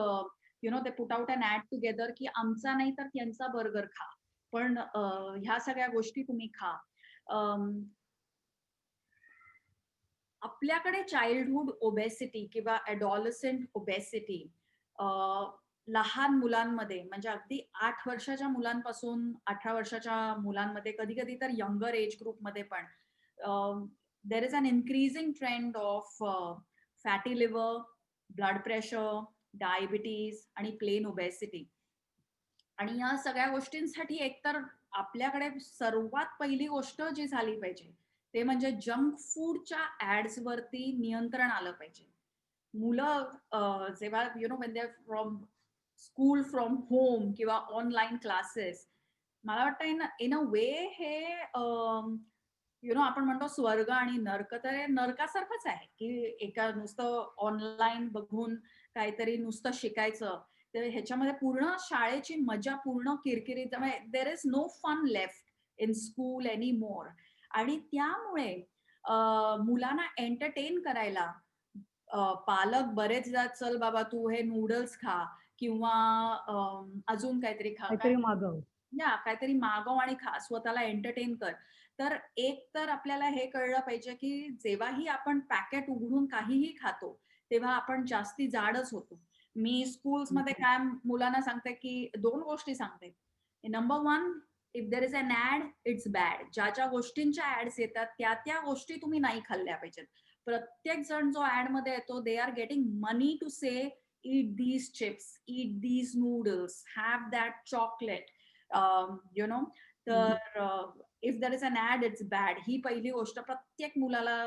यु नो ते put out an ad together की आमचा नाही तर त्यांचा बर्गर खा, पण ह्या सगळ्या गोष्टी तुम्ही खा. आपल्याकडे चाइल्डहुड ओबेसिटी किंवा ॲडॉलसंट ओबेसिटी लहान मुलांमध्ये म्हणजे अगदी 8 वर्षाच्या मुलांपासून 18 वर्षाच्या मुलांमध्ये, कधी कधी तर यंगर एज ग्रुपमध्ये पण there is an increasing trend of fatty liver, blood pressure, diabetes आणि प्लेन ओबेसिटी. आणि या सगळ्या गोष्टींसाठी एकतर आपल्याकडे सर्वात पहिली गोष्ट जी झाली पाहिजे ते म्हणजे जंक फूडच्या ऍड्स वरती नियंत्रण आलं पाहिजे. मुलं जेव्हा you know when they from school from home किंवा ऑनलाईन क्लासेस, मला वाटतं इन अ वे हे यु नो आपण म्हणतो स्वर्ग आणि नर्क, तर हे नरकासारखंच आहे की एका नुसतं ऑनलाईन बघून काहीतरी नुसतं शिकायचं, तर ह्याच्यामध्ये पूर्ण शाळेची मजा पूर्ण किरकिरी, त्यामुळे there is no fun left in school any more. आणि त्यामुळे मुलांना एंटरटेन करायला पालक बरेचदा चल बाबा तू हे नूडल्स खा किंवा अजून काहीतरी खा, काहीतरी मागव. या काहीतरी मागव आणि खा, स्वतःला एंटरटेन कर. तर एक तर आपल्याला हे कळलं पाहिजे की जेव्हाही आपण पॅकेट उघडून काहीही खातो तेव्हा आपण जास्ती जाडच होतो. मी स्कूल्समध्ये काय मुलांना सांगते की 2 गोष्टी सांगते. Number 1, if there is an ad, it's bad. ज्या गोष्टींच्या ॲड्स येतात त्या गोष्टी तुम्ही नाही खाल्ल्या पाहिजेत. प्रत्येक जण जो ॲडमध्ये येतो, they are getting money to say eat these chips, eat these noodles, have that chocolate. You know, तर if there is an ad it's bad. ही पहिली गोष्ट प्रत्येक मुलाला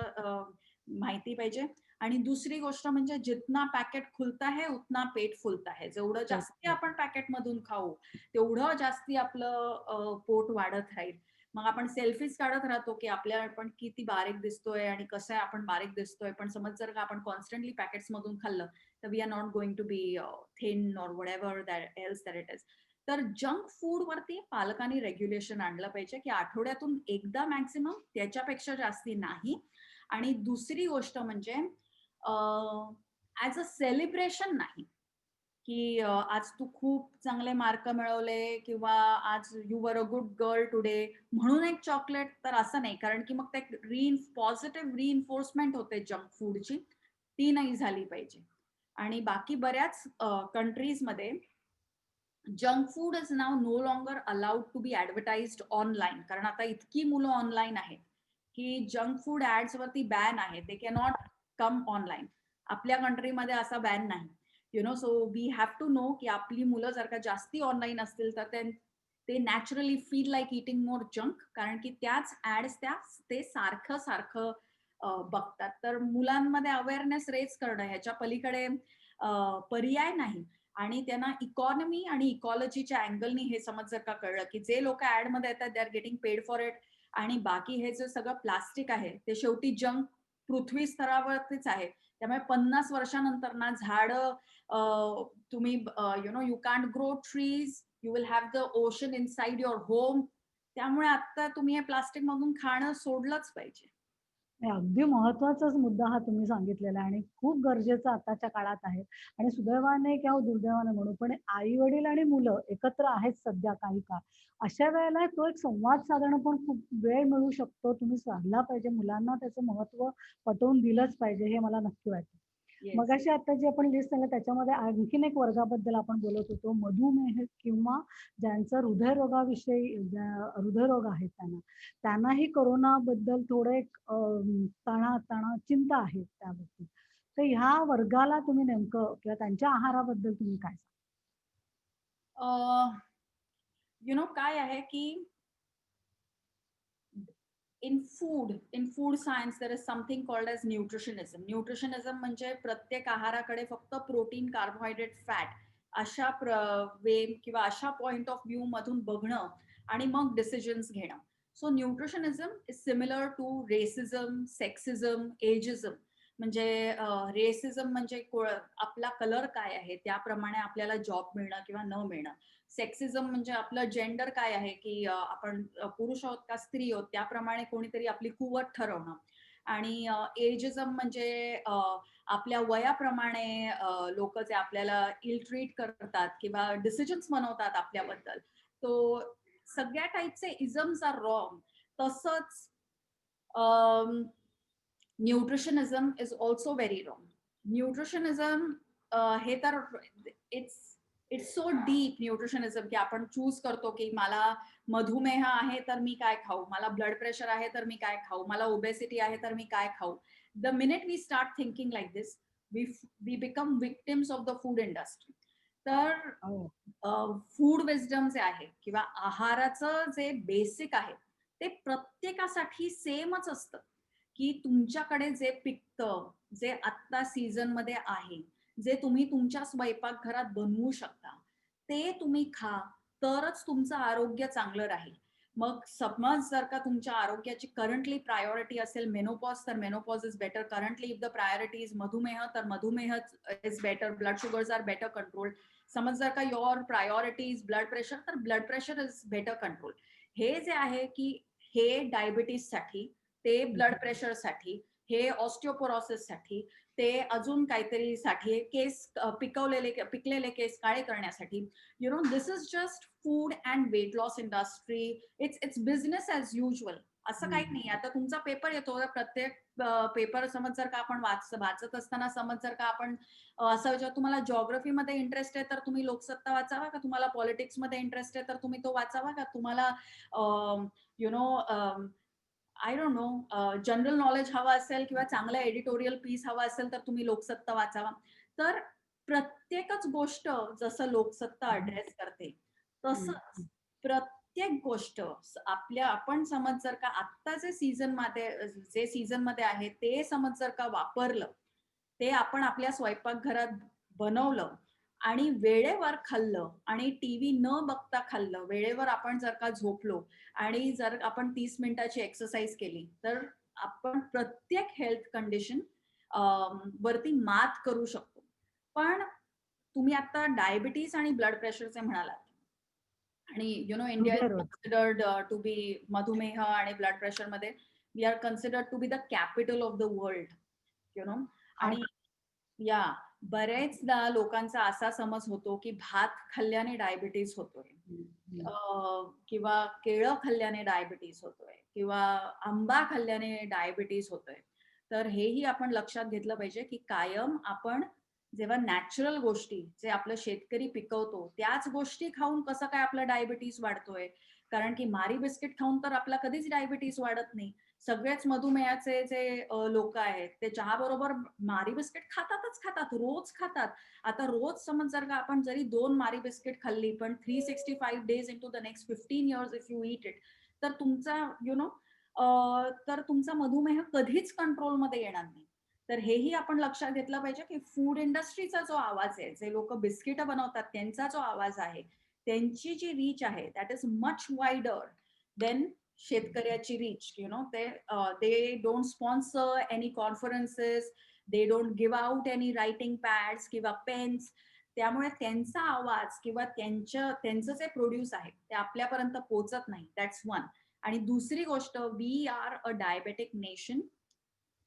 माहिती पाहिजे. आणि दुसरी गोष्ट म्हणजे जितना पॅकेट खुलता है उतना पेट फुलता है. जेवढं जास्ती आपण पॅकेटमधून खाऊ तेवढं जास्ती आपलं पोट वाढत राहील. मग आपण सेल्फीज काढत राहतो की आपल्याला आपण किती बारीक दिसतोय आणि कसं आपण बारीक दिसतोय. पण समज जर का आपण कॉन्स्टंटली पॅकेट्स मधून खाल्लं तर we are not going to be thin or whatever that else that it is. तर जंक फूड वरती पालकांनी रेग्युलेशन आणलं पाहिजे की आठवड्यातून एकदा मॅक्सिमम, त्याच्यापेक्षा जास्ती नाही. आणि दुसरी गोष्ट म्हणजे ॲज अ सेलिब्रेशन नाही की आज तू खूप चांगले मार्क मिळवले किंवा आज you were a good girl today म्हणून एक चॉकलेट, तर असं नाही. कारण की मग ते पॉझिटिव्ह रिइन्फोर्समेंट होते जंक फूडची, ती नाही झाली पाहिजे. आणि बाकी बऱ्याच कंट्रीजमध्ये junk food is now no longer allowed to be advertised online. कारण आता इतकी मुलं ऑनलाईन आहेत की जंक फूड ऍड्स वरती बॅन आहे. They cannot come online. आपल्या कंट्रीमध्ये असा बॅन नाही. You know, so we have to know की आपली मुलं जर का जास्ती ऑनलाईन असतील तर ते नॅचरली फील लाईक इटिंग मोर जंक. कारण की त्याच ऍड्स ते सारखं सारखं बघतात. तर मुलांमध्ये अवेअरनेस रेज करणं, ह्याच्या पलीकडे पर्याय नाही. आणि त्यांना इकॉनॉमी आणि इकॉलॉजीच्या अँगलनी हे समज जर का कळलं की जे लोक ऍड मध्ये येतात दे are getting paid for it, आणि बाकी हे जे सगळं प्लास्टिक आहे ते शेवटी जंक पृथ्वी स्तरावरतीच आहे. त्यामुळे 50 वर्षानंतर ना झाडं तुम्ही you know you can't grow trees, you will have the ocean inside your home. त्यामुळे आता तुम्ही हे प्लास्टिक मधून खाणं सोडलंच पाहिजे. नाही, अगदी महत्वाचाच मुद्दा हा तुम्ही सांगितलेला आहे आणि खूप गरजेचा आताच्या काळात आहे. आणि सुदैवाने किंवा दुर्दैवाने म्हणू, पण आई वडील आणि मुलं एकत्र आहेत सध्या काही काळ. अशा वेळेला तो एक संवाद साधणं पण खूप वेळ मिळू शकतो. तुम्ही साधला पाहिजे. मुलांना त्याचं महत्व पटवून दिलंच पाहिजे, हे मला नक्की वाटतं. येस. मगाशी आता जी आपण लिस्ट सांगितली त्याच्यामध्ये आणखीन एक वर्गाबद्दल आपण बोलत होतो, मधुमेह किंवा ज्यांचं हृदयरोग आहेत त्यांनाही कोरोनाबद्दल थोडं एक चिंता आहे त्याबद्दल. तर ह्या वर्गाला तुम्ही नेमकं किंवा त्यांच्या आहाराबद्दल तुम्ही काय यु नो काय आहे की in food science there is something called as nutritionism म्हणजे प्रत्येक आहाराकडे फक्त प्रोटीन, कार्बोहायड्रेट, फॅट अशा वे किंवा अशा पॉइंट ऑफ व्ह्यू मधून बघणं आणि मग डिसिजन्स घेणं. So nutritionism is similar to racism, sexism, ageism. म्हणजे रेसिझम म्हणजे आपला कलर काय आहे त्याप्रमाणे आपल्याला जॉब मिळणं किंवा न मिळणं. सेक्सिझम म्हणजे आपलं जेंडर काय आहे की आपण पुरुष आहोत का स्त्री आहोत त्याप्रमाणे कोणीतरी आपली कुवत ठरवणं. आणि एजिझम म्हणजे आपल्या वयाप्रमाणे लोक जे आपल्याला इल ट्रीट करतात किंवा डिसिजन्स बनवतात आपल्याबद्दल. तो सगळ्या टाईपचे इझम्स आर रॉंग. तसंच न्यूट्रिशनिझम इज ऑल्सो व्हेरी रॉंग. न्यूट्रिशनिझम हे तर इट्स सो डीप न्यूट्रिशनिझम की आपण चूज करतो की मला मधुमेह आहे तर मी काय खाऊ, मला ब्लड प्रेशर आहे तर मी काय खाऊ, मला ओबेसिटी आहे तर मी काय खाऊ. The minute we start thinking like this we become victims of the food industry. तर फूड विजडम जे आहे किंवा आहाराचं जे बेसिक आहे ते प्रत्येकासाठी सेमच असतं की तुमच्याकडे जे पिकतं, जे आत्ता सीझन मध्ये आहे, जे तुम्ही तुमच्या स्वयंपाकघरात बनवू शकता ते तुम्ही खा, तरच तुमचं आरोग्य चांगलं राहील. मग समज जर का तुमच्या आरोग्याची करंटली प्रायोरिटी असेल मेनोपॉज तर menopause is better. Currently if the priority is मधुमेह तर मधुमेह is better. Blood sugars are better control. समज जर का your priority is blood pressure तर blood pressure is better control. हे जे आहे की हे डायबिटीससाठी, ते ब्लड प्रेशरसाठी, हे ऑस्टिओपोरोसिससाठी, ते अजून काहीतरी साठी, पिकलेले केस काळे करण्यासाठी. This is just food and weight loss industry. It's business as usual. असं काही नाही. आता तुमचा पेपर येतो, प्रत्येक पेपर समज जर का आपण वाचत असताना समज जर का आपण असं विचार, तुम्हाला जिओग्राफीमध्ये इंटरेस्ट आहे तर तुम्ही लोकसत्ता वाचावा का? तुम्हाला पॉलिटिक्समध्ये इंटरेस्ट आहे तर तुम्ही तो वाचावा का? तुम्हाला you know I don't know general knowledge हवं असेल किंवा चांगला एडिटोरियल पीस हवा असेल तर तुम्ही लोकसत्ता वाचावा. तर प्रत्येकच गोष्ट जसं लोकसत्ता अड्रेस करते तसंच प्रत्येक गोष्ट आपण समज जर का आत्ता जे सीझन मध्ये आहे ते समज जर का वापरलं, ते आपण आपल्या स्वयंपाकघरात बनवलं आणि वेळेवर खाल्लं आणि टीव्ही न बघता खाल्लं, वेळेवर आपण जर का झोपलो आणि जर आपण 30 मिनिटाची एक्सरसाइज केली तर आपण प्रत्येक हेल्थ कंडिशन वरती मात करू शकतो. पण तुम्ही आता डायबिटीस आणि ब्लड प्रेशरचे म्हणालात आणि इंडिया इज बरोबर. कन्सिडर्ड टू बी मधुमेह आणि ब्लड प्रेशर मध्ये we are considered to be the capital of the world. आणि या बरेचदा लोकांचा असा समज होतो की भात खाल्ल्याने डायबिटीस होतोय, किंवा केळं खाल्ल्याने डायबिटीस होतोय, किंवा आंबा खाल्ल्याने डायबिटीस होतोय. तर हेही आपण लक्षात घेतलं पाहिजे की कायम आपण जेव्हा नॅचरल गोष्टी जे आपलं शेतकरी पिकवतो त्याच गोष्टी खाऊन कसं काय आपलं डायबिटीस वाढतोय. कारण की मारी बिस्किट खाऊन तर आपला कधीच डायबिटीस वाढत नाही. सगळेच मधुमेहाचे जे लोक आहेत ते चहा बरोबर मारी बिस्किट खातात, रोज खातात. आता रोज समज जर का आपण जरी 2 मारी बिस्किट खाल्ली पण 365 days into the next 15 years if you eat it, तर तुमचा मधुमेह कधीच कंट्रोलमध्ये येणार नाही. तर हेही आपण लक्षात घेतलं पाहिजे की फूड इंडस्ट्रीचा जो आवाज आहे, जे लोक बिस्किट बनवतात त्यांचा जो आवाज आहे, त्यांची जी रीच आहे that is much wider than शेतकऱ्याची reach. They don't sponsor any conferences, they don't give out any writing pads किंवा पेन्स. त्यामुळे त्यांचा आवाज किंवा त्यांचं जे प्रोड्यूस आहे ते आपल्यापर्यंत पोहोचत नाही. That's one. आणि दुसरी गोष्ट, we are a diabetic nation.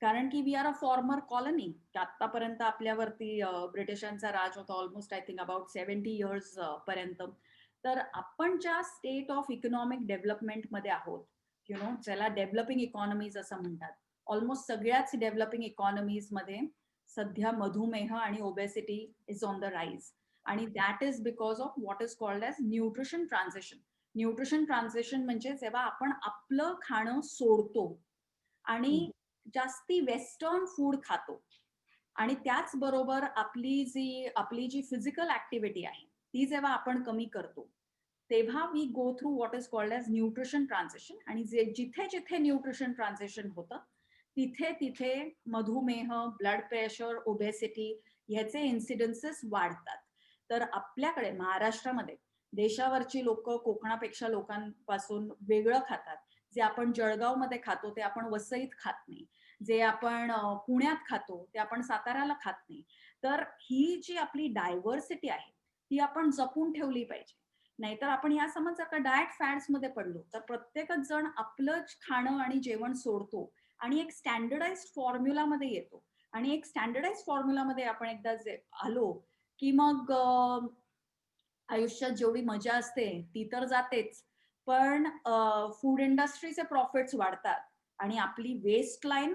कारण की we are a former colony. आतापर्यंत आपल्यावरती ब्रिटिशांचा राज होता, almost I think about 70 years पर्यंत. तर आपण ज्या स्टेट ऑफ इकॉनॉमिक डेव्हलपमेंट मध्ये आहोत, ज्याला डेव्हलपिंग इकॉनॉमीज असं म्हणतात, ऑलमोस्ट सगळ्याच डेव्हलपिंग इकॉनॉमीज मध्ये सध्या मधुमेह आणि obesity is on the rise. And that is because of what is called as nutrition transition. Nutrition transition म्हणजे जेव्हा आपण आपलं खाणं सोडतो आणि जास्ती वेस्टर्न फूड खातो आणि त्याचबरोबर आपली जी फिजिकल ऍक्टिव्हिटी आहे ती जेव्हा आपण कमी करतो, तेव्हा we go through what is called as nutrition transition. आणि जिथे जिथे न्यूट्रिशन ट्रान्झिशन होतं तिथे तिथे मधुमेह, ब्लड प्रेशर, ओबेसिटी ह्याचे इन्सिडेन्सेस वाढतात. तर आपल्याकडे महाराष्ट्रामध्ये देशावरची लोक कोकणापेक्षा लोकांपासून वेगळं खातात. जे आपण जळगावमध्ये खातो ते आपण वसईत खात नाही. जे आपण पुण्यात खातो ते आपण साताऱ्याला खात नाही. तर ही जी आपली डायव्हर्सिटी आहे ती आपण जपून ठेवली पाहिजे. नाहीतर आपण या समज जर का डाएट फॅड्स मध्ये पडलो तर प्रत्येकच जण आपलं खाणं आणि जेवण सोडतो आणि एक स्टँडर्डाइज्ड फॉर्म्युलामध्ये येतो. आणि एक स्टँडर्डाइज्ड फॉर्म्युलामध्ये आपण एकदा आलो की मग आयुष्यात जेवढी मजा असते ती तर जातेच, पण फूड इंडस्ट्रीचे प्रॉफिट्स वाढतात आणि आपली वेस्ट लाईन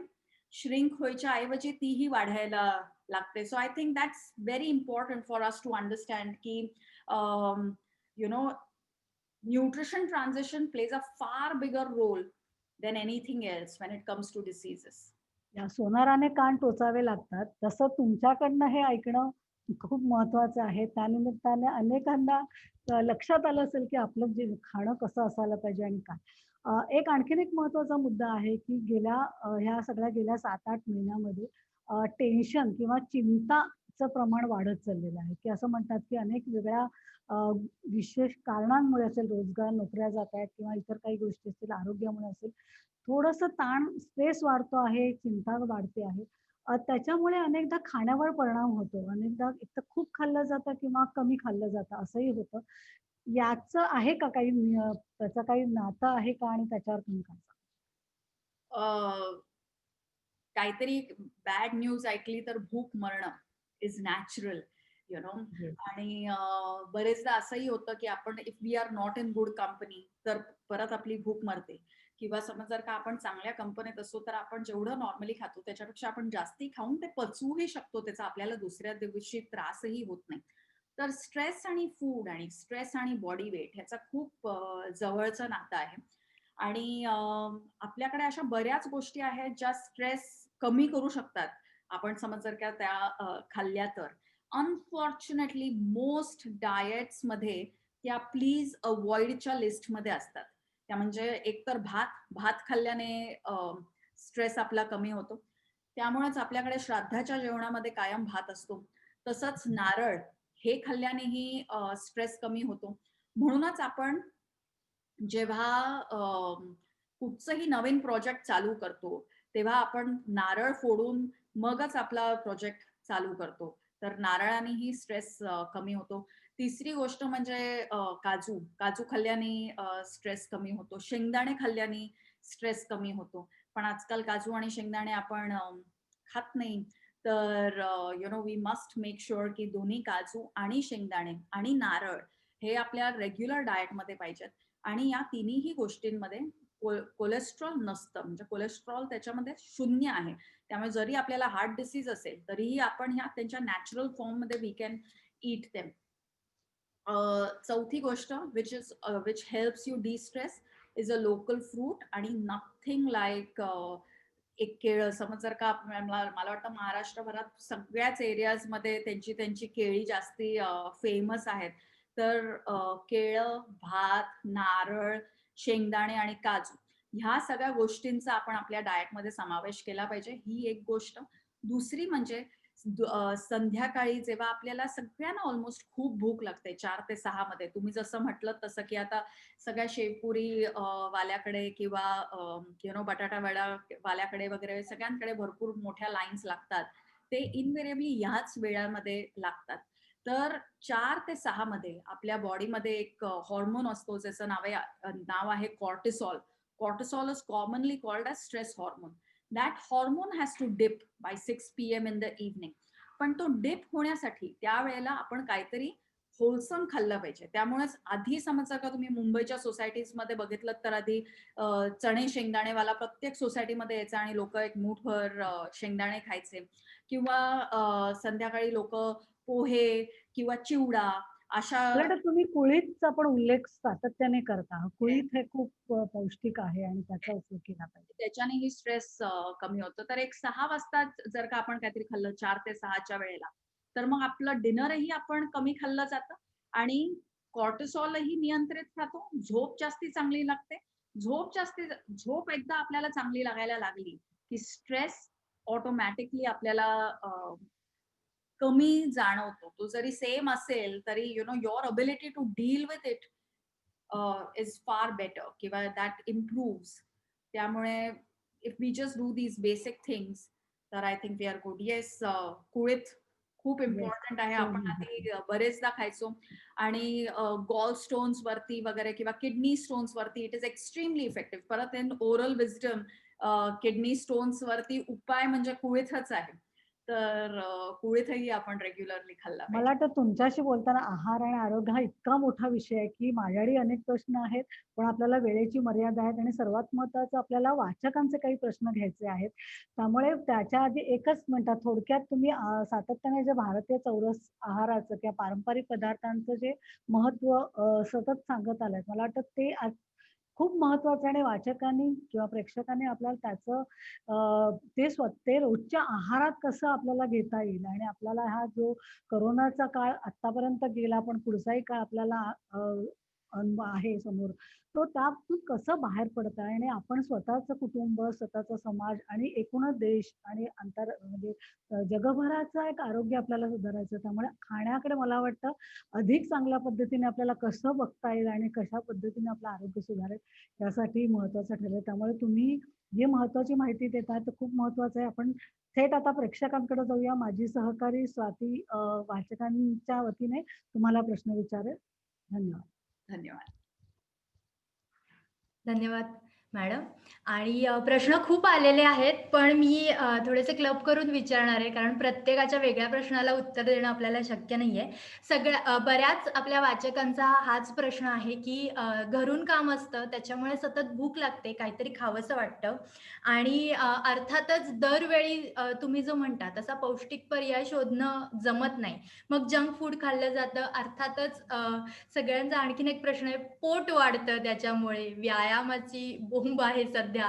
श्रिंक व्हायच्या ऐवजी तीही वाढायला लागते. So I think that's very important for us to understand की nutrition transition plays a far bigger role than anything else when it comes to diseases. या सोनाराने कान टोचावे लागतात, तसं तुमच्याकडनं हे ऐकणं खूप महत्वाचं आहे. त्यानिमित्ताने अनेकांना लक्षात आलं असेल की आपलं जे खाणं कसं असायला पाहिजे आणि काय. एक आणखीन एक महत्वाचा मुद्दा आहे की गेल्या 7-8 महिन्यामध्ये टेन्शन किंवा चिंताचं प्रमाण वाढत चाललेलं आहे, की असं म्हणतात की अनेक वेगळ्या अ, विशेष कारणांमुळे असेल, रोजगार, नोकऱ्या जात आहेत किंवा इतर काही गोष्टी असतील, आरोग्यामुळे असेल, थोडंसं ताण, स्ट्रेस वाढतो आहे, चिंता वाढते आहे. त्याच्यामुळे अनेकदा खाण्यावर परिणाम होतो. अनेकदा एकतर खूप खाल्लं जातं किंवा कमी खाल्लं जातं असंही होतं. याचं आहे का काही त्याचं काही नातं आहे का आणि त्याच्यावर तुम्ही काय सांगाल? काहीतरी बॅड न्यूज ऐकली तर भूक मरणं is natural, you know. Yes. आणि बरेचदा असंही होतं, की आपण if we are not in good company तर परत आपली भूक मरते. किंवा समज जर का आपण चांगल्या कंपनीत असू, तर आपण जेवढं नॉर्मली खातो त्याच्यापेक्षा आपण जास्ती खाऊन ते पचवूही शकतो. त्याचा आपल्याला दुसऱ्या दिवशी त्रासही होत नाही. तर स्ट्रेस आणि फूड आणि स्ट्रेस आणि बॉडी वेट ह्याचा खूप जवळचं नातं आहे. आणि आपल्याकडे अशा बऱ्याच गोष्टी आहेत ज्या स्ट्रेस कमी करू शकतात. आपण समज जर का त्या खाल्ल्या तर. अनफॉर्च्युनेटली मोस्ट डायट्समध्ये त्या प्लीज अव्हॉइडच्या लिस्टमध्ये असतात. त्या म्हणजे एकतर भात, भात खाल्ल्याने स्ट्रेस आपला कमी होतो. त्यामुळेच आपल्याकडे श्राद्धाच्या जेवणामध्ये कायम भात असतो. तसंच नारळ हे खाल्ल्यानेही स्ट्रेस कमी होतो. म्हणूनच आपण जेव्हा कुठचंही नवीन प्रोजेक्ट चालू करतो, तेव्हा आपण नारळ फोडून मगच आपला प्रोजेक्ट चालू करतो. तर नारळानेही स्ट्रेस कमी होतो. तिसरी गोष्ट म्हणजे काजू. काजू खाल्ल्याने स्ट्रेस कमी होतो. शेंगदाणे खाल्ल्याने स्ट्रेस कमी होतो. पण आजकाल काजू आणि शेंगदाणे आपण खात नाही. तर you know we must make sure की दोन्ही काजू आणि शेंगदाणे आणि नारळ हे आपल्या रेग्युलर डाएटमध्ये पाहिजेत. आणि या तिन्हीही गोष्टींमध्ये कोलेस्ट्रॉल नसतं. म्हणजे कोलेस्ट्रॉल त्याच्यामध्ये शून्य आहे. त्यामुळे जरी आपल्याला हार्ट डिसीज असेल, तरीही आपण ह्या त्यांच्या नॅचरल फॉर्ममध्ये वी कॅन ईट देम. चौथी गोष्ट which helps you de-stress is a local fruit आणि nothing like एक केळं. समज जर का मला वाटतं महाराष्ट्रभरात सगळ्याच एरियाजमध्ये त्यांची त्यांची केळी जास्ती फेमस आहेत. तर केळं, भात, नारळ, शेंगदाणे आणि काजू ह्या सगळ्या गोष्टींचा आपण आपल्या डाएटमध्ये समावेश केला पाहिजे. ही एक गोष्ट. दुसरी म्हणजे संध्याकाळी जेव्हा आपल्याला सगळ्यांना ऑलमोस्ट खूप भूक लागते 4 ते 6 मध्ये. तुम्ही जसं म्हटलं तसं, की आता सगळ्या शेवपुरी वाल्याकडे किंवा बटाटा वडा वाल्याकडे वगैरे सगळ्यांकडे भरपूर मोठ्या लाईन्स लागतात. ते इन्व्हेरिएबली ह्याच वेळामध्ये लागतात. तर 4 ते 6 मध्ये आपल्या बॉडीमध्ये एक हार्मोन असतो ज्याचं नाव आहे cortisol. Cortisol is commonly called as stress hormone. That hormone has to dip by 6 PM in the evening. पण तो डिप होण्यासाठी त्यावेळेला आपण काहीतरी होलसम खाल्लं पाहिजे. त्यामुळेच आधी समज जर का तुम्ही मुंबईच्या सोसायटीजमध्ये बघितलं तर आधी चणे शेंगदाणेवाला प्रत्येक सोसायटीमध्ये यायचा आणि लोकं एक मूठभर शेंगदाणे खायचे. किंवा संध्याकाळी लोकं पोहे किंवा चिवडा अशा. मला वाटतं तुम्ही कुळीथचा पण उल्लेख सातत्याने करता. कुळीथ हे खूप पौष्टिक आहे आणि त्याचा उपयोग केला पाहिजे. त्याच्यानेही स्ट्रेस कमी होतो. तर एक 6 वाजता जर का आपण काहीतरी खाल्लं 4 ते 6च्या वेळेला, तर मग आपलं डिनरही आपण कमी खाल्लं जातं आणि कॉर्टिसॉलही नियंत्रित राहतो. झोप जास्ती चांगली लागते. झोप एकदा आपल्याला चांगली लागायला लागली, की स्ट्रेस ऑटोमॅटिकली आपल्याला कमी जाणवतो. तो जरी सेम असेल तरी your ability to deal with it is far better किंवा दॅट इम्प्रूव्हज. त्यामुळे if we just do these basic things तर I think we are good. Yes, कुळीथ खूप येस. इम्पॉर्टंट आहे. आपण आधी बरेचदा खायचो आणि गॉल स्टोन्स वरती वगैरे किंवा किडनी स्टोन्स वरती इट इज एक्स्ट्रीमली इफेक्टिव्ह. परत in oral wisdom kidney stones वरती उपाय म्हणजे कुळीथच आहे. तर कुळीथही आपण रेग्युलरली खाल्ला मला पाहिजे. वाटतं तुमच्याशी बोलताना आहार आणि आरोग्य हा इतका मोठा विषय आहे, की माझ्याकडे अनेक प्रश्न आहेत, पण आपल्याला वेळेची मर्यादा आहे आणि सर्वात महत्त्वाचं आपल्याला वाचकांचे काही प्रश्न घ्यायचे आहेत. त्यामुळे त्याच्या आधी एकच मिनिटात थोडक्यात तुम्ही सातत्याने जे भारतीय चौरस आहाराचं किंवा पारंपरिक पदार्थांचं जे महत्त्व सतत सांगत आलात, मला वाटतं ते खूप महत्वाचं आहे आणि वाचकांनी किंवा प्रेक्षकांनी आपल्याला त्याचं ते रोजच्या आहारात कसं आपल्याला घेता येईल आणि आपल्याला हा जो कोरोनाचा काळ आत्तापर्यंत गेला, पण पुढचाही काळ आपल्याला आहे समोर. तो त्यातून कसं बाहेर पडता आणि आपण स्वतःचं कुटुंब, स्वतःचा समाज आणि एकूणच देश आणि म्हणजे जगभराचं एक आरोग्य आपल्याला सुधारायचं. त्यामुळे खाण्याकडे मला वाटतं अधिक चांगल्या पद्धतीने आपल्याला कसं बघता येईल आणि कशा पद्धतीने आपलं आरोग्य सुधारेल यासाठी महत्त्वाचं ठरेल. त्यामुळे तुम्ही जी महत्वाची माहिती देतात ते खूप महत्वाचं आहे. आपण थेट आता प्रेक्षकांकडे जाऊया. माझी सहकारी स्वाती वाचकांच्या वतीने तुम्हाला प्रश्न विचारेल. धन्यवाद. धन्यवाद. धन्यवाद मॅडम. आणि प्रश्न खूप आलेले आहेत, पण मी थोडेसे क्लब करून विचारणार आहे, कारण प्रत्येकाच्या वेगळ्या प्रश्नाला उत्तर देणं आपल्याला शक्य नाहीये. बऱ्याच आपल्या वाचकांचा हाच प्रश्न आहे, की घरून काम असतं, त्याच्यामुळे सतत भूक लागते, काहीतरी खावंसं वाटतं आणि अर्थातच दरवेळी तुम्ही जो म्हणता तसा पौष्टिक पर्याय शोधणं जमत नाही. मग जंक फूड खाल्लं जातं. अर्थातच सगळ्यांचा आणखीन एक प्रश्न आहे, पोट वाढतं त्याच्यामुळे, व्यायामाची बोंब आहे सध्या.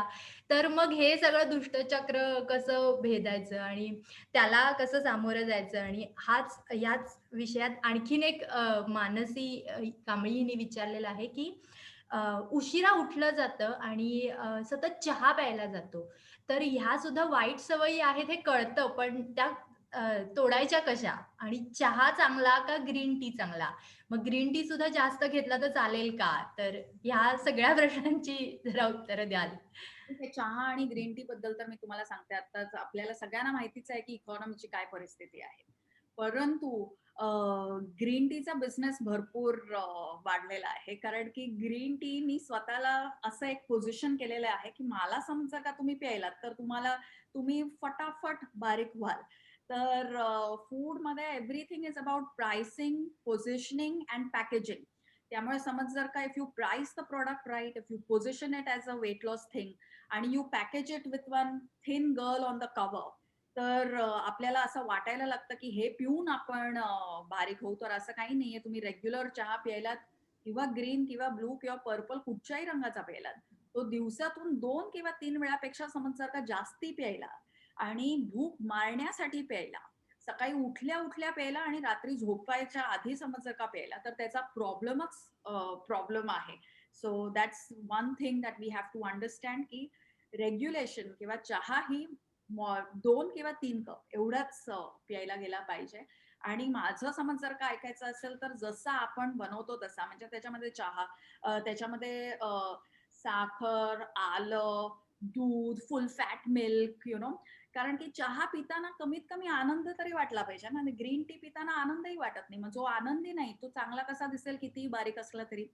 तर मग हे सगळं दुष्टचक्र कसं भेदायचं आणि त्याला कसं सामोरं जायचं आणि ह्याच विषयात आणखीन एक मानसी कांबळी हिने विचारलेलं आहे, की उशिरा उठलं जातं आणि सतत चहा प्यायला जातो. तर ह्या सुद्धा वाईट सवयी आहेत हे कळतं, पण त्या तोडायच्या कशा? आणि चहा चांगला का ग्रीन टी चांगला? मग ग्रीन टी सुद्धा जास्त घेतला तर चालेल का? तर ह्या सगळ्या प्रश्नांची जरा उत्तरं द्याल? ठीक आहे. चहा आणि ग्रीन टी बद्दल तर मी तुम्हाला सांगते, आताच आपल्याला सगळ्यांना माहितीच आहे की इकॉनॉमीची काय परिस्थिती आहे. परंतु ग्रीन टीचा बिझनेस भरपूर वाढलेला आहे. कारण की ग्रीन टी मी स्वतःला असं एक पोझिशन केलेलं आहे, की मला समजा का तुम्ही प्यायलात, तर तुम्ही फटाफट बारीक व्हाल. तर फूडमध्ये everything is about pricing, positioning and packaging. त्यामुळे समज जर का if you price the product right, if you position it as a weight loss thing आणि you package it with one thin girl on the cover, तर आपल्याला असं वाटायला लागतं की हे पिऊन आपण बारीक होऊ. तर असं काही नाहीये. तुम्ही रेग्युलर चहा प्यायलात किंवा ग्रीन किंवा ब्लू किंवा पर्पल कुठच्याही रंगाचा प्यायलात, तो दिवसातून 2 किंवा 3 वेळापेक्षा समज जर का जास्ती प्यायला आणि भूक मारण्यासाठी प्यायला, सकाळी उठल्या उठल्या प्यायला आणि रात्री झोपायच्या आधी समज जर का प्यायला, तर त्याचा प्रॉब्लेम आहे. So that's one thing that we have to understand, की रेग्युलेशन किंवा चहा ही 2 किंवा 3 कप एवढाच प्यायला गेला पाहिजे. आणि माझं समज जर का ऐकायचं असेल, तर जसं आपण बनवतो तसा, म्हणजे त्याच्यामध्ये चहा, त्याच्यामध्ये साखर, आलं, दूध, फुल फॅट मिल्क, कारण की चहा पिताना कमीत कमी आनंद तरी वाटला पाहिजे ना. आणि ग्रीन टी पिताना आनंदही वाटत नाही. मग जो आनंदी नाही, तो चांगला कसा दिसेल कितीही बारीक असला तरी?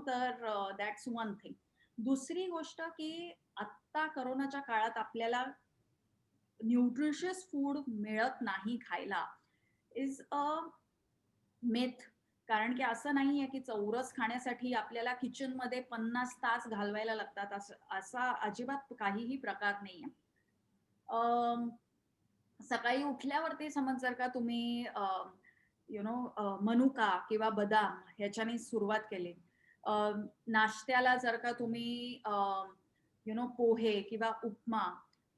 तर दॅट्स वन थिंग. दुसरी गोष्ट, की आत्ता कोरोनाच्या काळात आपल्याला न्यूट्रिशियस फूड मिळत नाही खायला, इज अ मिथ. कारण की असं नाहीये की चौरस खाण्यासाठी आपल्याला किचनमध्ये 50 तास घालवायला लागतात. असा अजिबात काहीही प्रकार नाहीये. अं, सकाळी उठल्यावरती समज जर का तुम्ही मनुका किंवा बदाम ह्याच्याने सुरुवात केली. अ, नाश्त्याला जर का तुम्ही पोहे किंवा उपमा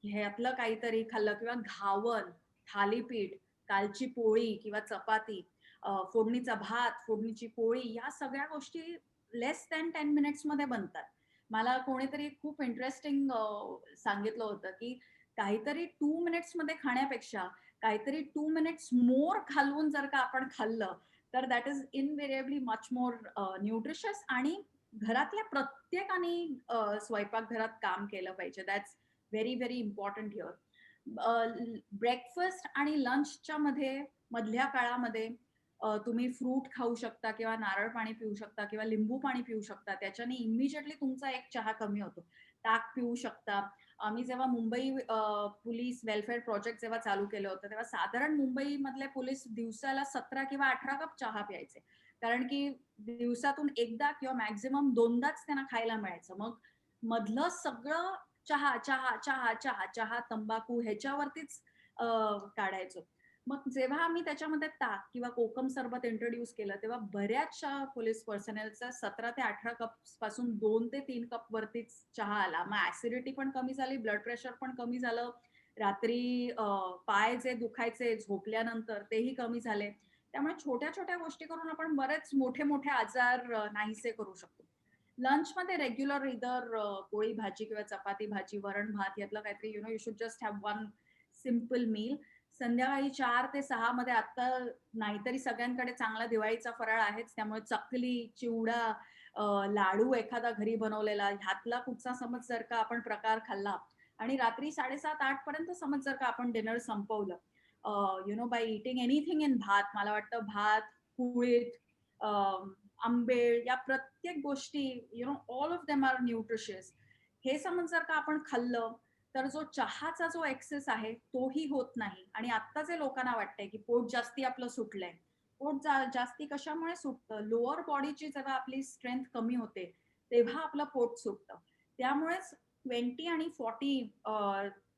ह्यातलं काहीतरी खाल्लं किंवा घावन, थालीपीठ, कालची पोळी किंवा चपाती, फोडणीचा भात, फोडणीची पोळी, या सगळ्या गोष्टी लेस दॅन 10 मिनिट्समध्ये बनतात. मला कोणीतरी खूप इंटरेस्टिंग सांगितलं होतं, की काहीतरी 2 मिनिट्समध्ये खाण्यापेक्षा काहीतरी 2 मिनिट्स मोर घालवून जर का आपण खाल्लं, तर that is invariably much more nutritious. आणि घरातल्या प्रत्येकाने स्वयंपाकघरात काम केलं पाहिजे. That's very, very important here. Breakfast आणि लंचच्या मधल्या काळामध्ये तुम्ही फ्रूट खाऊ शकता किंवा नारळ पाणी पिऊ शकता किंवा लिंबू पाणी पिऊ शकता. त्याच्याने इमिजिएटली तुमचा एक चहा कमी होतो. ताक पिऊ शकता. आम्ही जेव्हा मुंबई पोलीस वेलफेअर प्रोजेक्ट जेव्हा चालू केलं होतं, तेव्हा साधारण मुंबईमधले पोलीस दिवसाला 17 किंवा 18 कप चहा प्यायचे. कारण की दिवसातून एकदा किंवा मॅक्सिमम 2दाच त्यांना खायला मिळायचं. मग मधलं सगळं चहा, चहा, चहा, चहा, चहा, तंबाखू ह्याच्यावरतीच काढायचो. मग जेव्हा आम्ही त्याच्यामध्ये ताक किंवा कोकम सरबत इंट्रोड्यूस केलं, तेव्हा बऱ्याचशा पोलीस पर्सनलचा 17 ते 18 कप्स पासून 2 ते 3 कप वरतीच चहा आला. मग ॲसिडिटी पण कमी झाली, ब्लड प्रेशर पण कमी झालं. रात्री पाय जे दुखायचे झोपल्यानंतर तेही कमी झाले. त्यामुळे छोट्या-छोट्या गोष्टी करून आपण बरेच मोठे-मोठे आजार नाहीसे करू शकतो. लंचमध्ये रेग्युलर पोळी भाजी किंवा चपाती भाजी, वरण भात यातलं काहीतरी, you should just have one simple meal. संध्याकाळी 4 ते 6 मध्ये, आता नाहीतरी सगळ्यांकडे चांगला दिवाळीचा फराळ आहेच, त्यामुळे चकली, चिवडा, लाडू एखादा घरी बनवलेला ह्यातला कुठचा समज जर का आपण प्रकार खाल्ला आणि रात्री 7:30-8 पर्यंत समज जर का आपण डिनर संपवलं, बाय इटिंग एनिथिंग इन भात, मला वाटतं भात, कुळीथ, आंबेळ या प्रत्येक गोष्टी, all of them are nutritious. हे समज जर का आपण खाल्लं, तर जो चहाचा जो एक्सेस आहे तोही होत नाही. आणि आत्ता जे लोकांना वाटतंय की पोट जास्ती आपलं सुटलंय, पोट जास्ती कशामुळे सुटतं? लोअर बॉडीची जेव्हा आपली स्ट्रेंथ कमी होते, तेव्हा आपलं पोट सुटतं. त्यामुळेच 20 आणि 40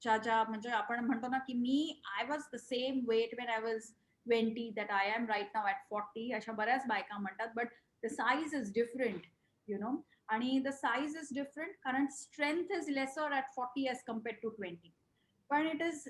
ज्या म्हणजे आपण म्हणतो ना, की I was the same weight when I was 20 that I am right now at 40, अशा बऱ्याच बायका म्हणतात. But the size is different, you know. आणि द साइज इज डिफरंट कारण strength is lesser at 40 age compared to 20. पण it is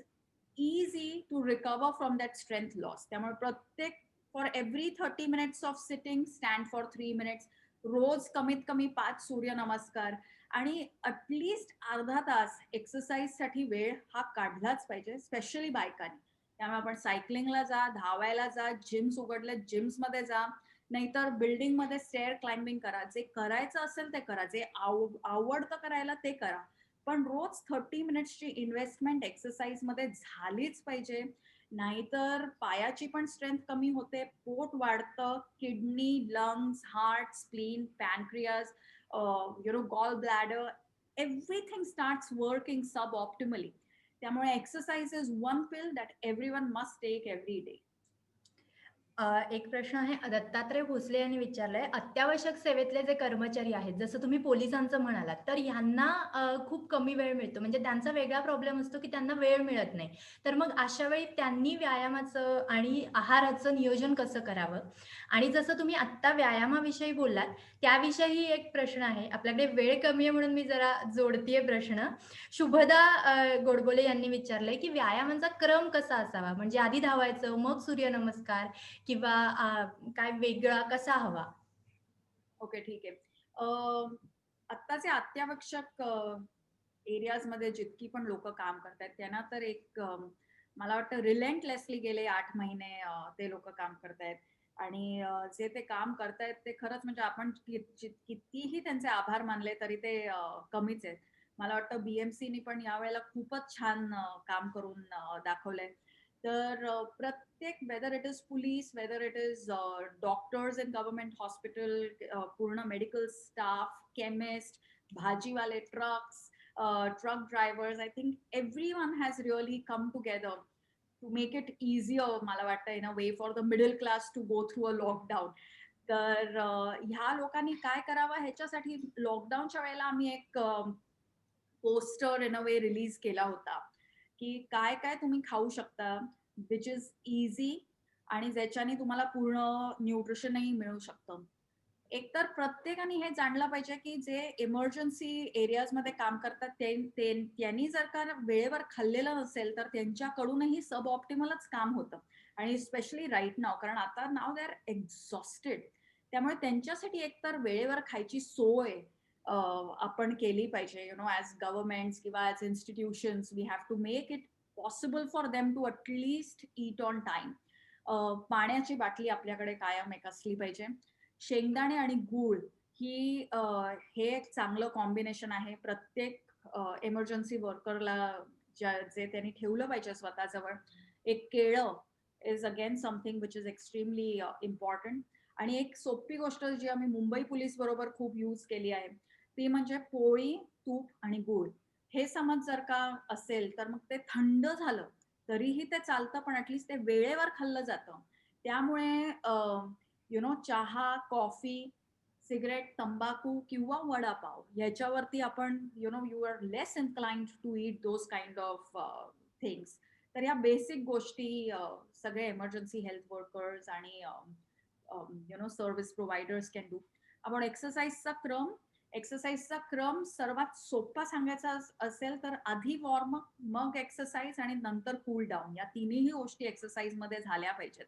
easy to recover from that strength loss. त्यामुळे प्रत्येक for every 30 minutes of sitting stand for 3 minutes. रोज कमीत कमी 5 सूर्यनमस्कार आणि at least अर्धा तास एक्सरसाइजसाठी वेळ हा काढलाच पाहिजे, स्पेशली बायकांनी. त्यामुळे आपण सायकलिंगला जा, धावायला जा, जिम्स उघडले जिम्समध्ये जा, नाहीतर बिल्डिंगमध्ये स्टेअर क्लाइम्बिंग करा. जे करायचं असेल ते करा, जे आवडतं करायला ते करा. पण रोज 30 मिनिट्सची इन्व्हेस्टमेंट एक्सरसाइजमध्ये झालीच पाहिजे. नाहीतर पायाची पण स्ट्रेंथ कमी होते, पोट वाढतं, kidney, lungs, heart, spleen, pancreas, gall bladder, everything starts working suboptimally. त्यामुळे exercise is one pill that everyone must take every day. एक प्रश्न आहे, दत्तात्रय भोसले यांनी विचारलाय, अत्यावश्यक सेवेतले जे कर्मचारी आहेत, जसं तुम्ही पोलिसांचं म्हणालात, तर ह्यांना खूप कमी वेळ मिळतो, म्हणजे त्यांचा वेगळा प्रॉब्लेम असतो की त्यांना वेळ मिळत नाही. तर मग अशा वेळी त्यांनी व्यायामाचं आणि आहाराचं नियोजन कसं करावं? आणि जसं तुम्ही आत्ता व्यायामाविषयी बोललात, त्याविषयी एक प्रश्न आहे. आपल्याकडे वेळ कमी आहे म्हणून मी जरा जोडतीये प्रश्न. शुभदा गोडबोले यांनी विचारलंय की व्यायामाचा क्रम कसा असावा? म्हणजे आधी धावायचं, मग सूर्यनमस्कार किंवा काय वेगळा कसा हवा? ओके, ठीक आहे. आत्ताचे अत्यावश्यक एरियाजमध्ये जितकी पण लोक काम करतात त्यांना तर एक मला वाटतं रिलेंटलेसली गेले 8 महिने ते लोक काम करतायत. आणि जे ते काम करतायत ते खरंच म्हणजे आपण कितीही त्यांचे आभार मानले तरी ते कमीच आहेत. मला वाटतं BMCनी पण यावेळेला खूपच छान काम करून दाखवलंय. तर प्रत्येक whether it is police, whether it is doctors in government hospital, पूर्ण मेडिकल स्टाफ, केमिस्ट, भाजीवाले, truck drivers, I think everyone has really come together to make it easier, मला वाटतं, in a way for the middle class to go through a lockdown. तर ह्या लोकांनी काय करावं ह्याच्यासाठी लॉकडाऊनच्या वेळेला आम्ही एक poster in a way release केला होता की काय काय तुम्ही खाऊ शकता विच इज इझी आणि ज्याच्याने तुम्हाला पूर्ण न्यूट्रिशनही मिळू शकतं. एकतर प्रत्येकाने हे जाणलं पाहिजे की जे इमर्जन्सी एरियाजमध्ये काम करतात त्यांनी जर का वेळेवर खाल्लेलं नसेल तर त्यांच्याकडूनही सब ऑप्टिमलच काम होतं. आणि स्पेशली राईट नाव, कारण आता नाव दे आर एक्झॉस्टेड. त्यामुळे त्यांच्यासाठी एकतर वेळेवर खायची सोय आपण केली पाहिजे. ॲज गव्हर्नमेंट्स किंवा as institutions we have to make it possible for them to at least eat on time. पाण्याची बाटली आपल्याकडे कायम एक असली पाहिजे. शेंगदाणे आणि गूळ हे एक चांगलं कॉम्बिनेशन आहे. प्रत्येक इमर्जन्सी वर्करला जे त्यांनी ठेवलं पाहिजे स्वतःजवळ. एक केळं is again something which is extremely important. आणि एक सोपी गोष्ट जी आम्ही मुंबई पोलीस बरोबर खूप यूज केली आहे ती म्हणजे पोळी, तूप आणि गूळ. हे समज जर का असेल तर मग ते थंड झालं तरीही ते चालतं, पण ऍटलीस्ट ते वेळेवर खाल्लं जातं. त्यामुळे चहा, कॉफी, सिगरेट, तंबाखू किंवा वडापाव ह्याच्यावरती आपण you are less inclined to eat those kind of things. तर या बेसिक गोष्टी सगळे इमर्जन्सी हेल्थ वर्कर्स आणि सर्व्हिस प्रोव्हायडर्स कॅन डू. आपण एक्सरसाइजचा क्रम सर्वात सोपा सांगायचा असेल तर आधी वॉर्मअप, मग एक्सरसाइज आणि नंतर कूल डाऊन, या तिन्ही गोष्टी एक्सरसाइज मध्ये झाल्या पाहिजेत.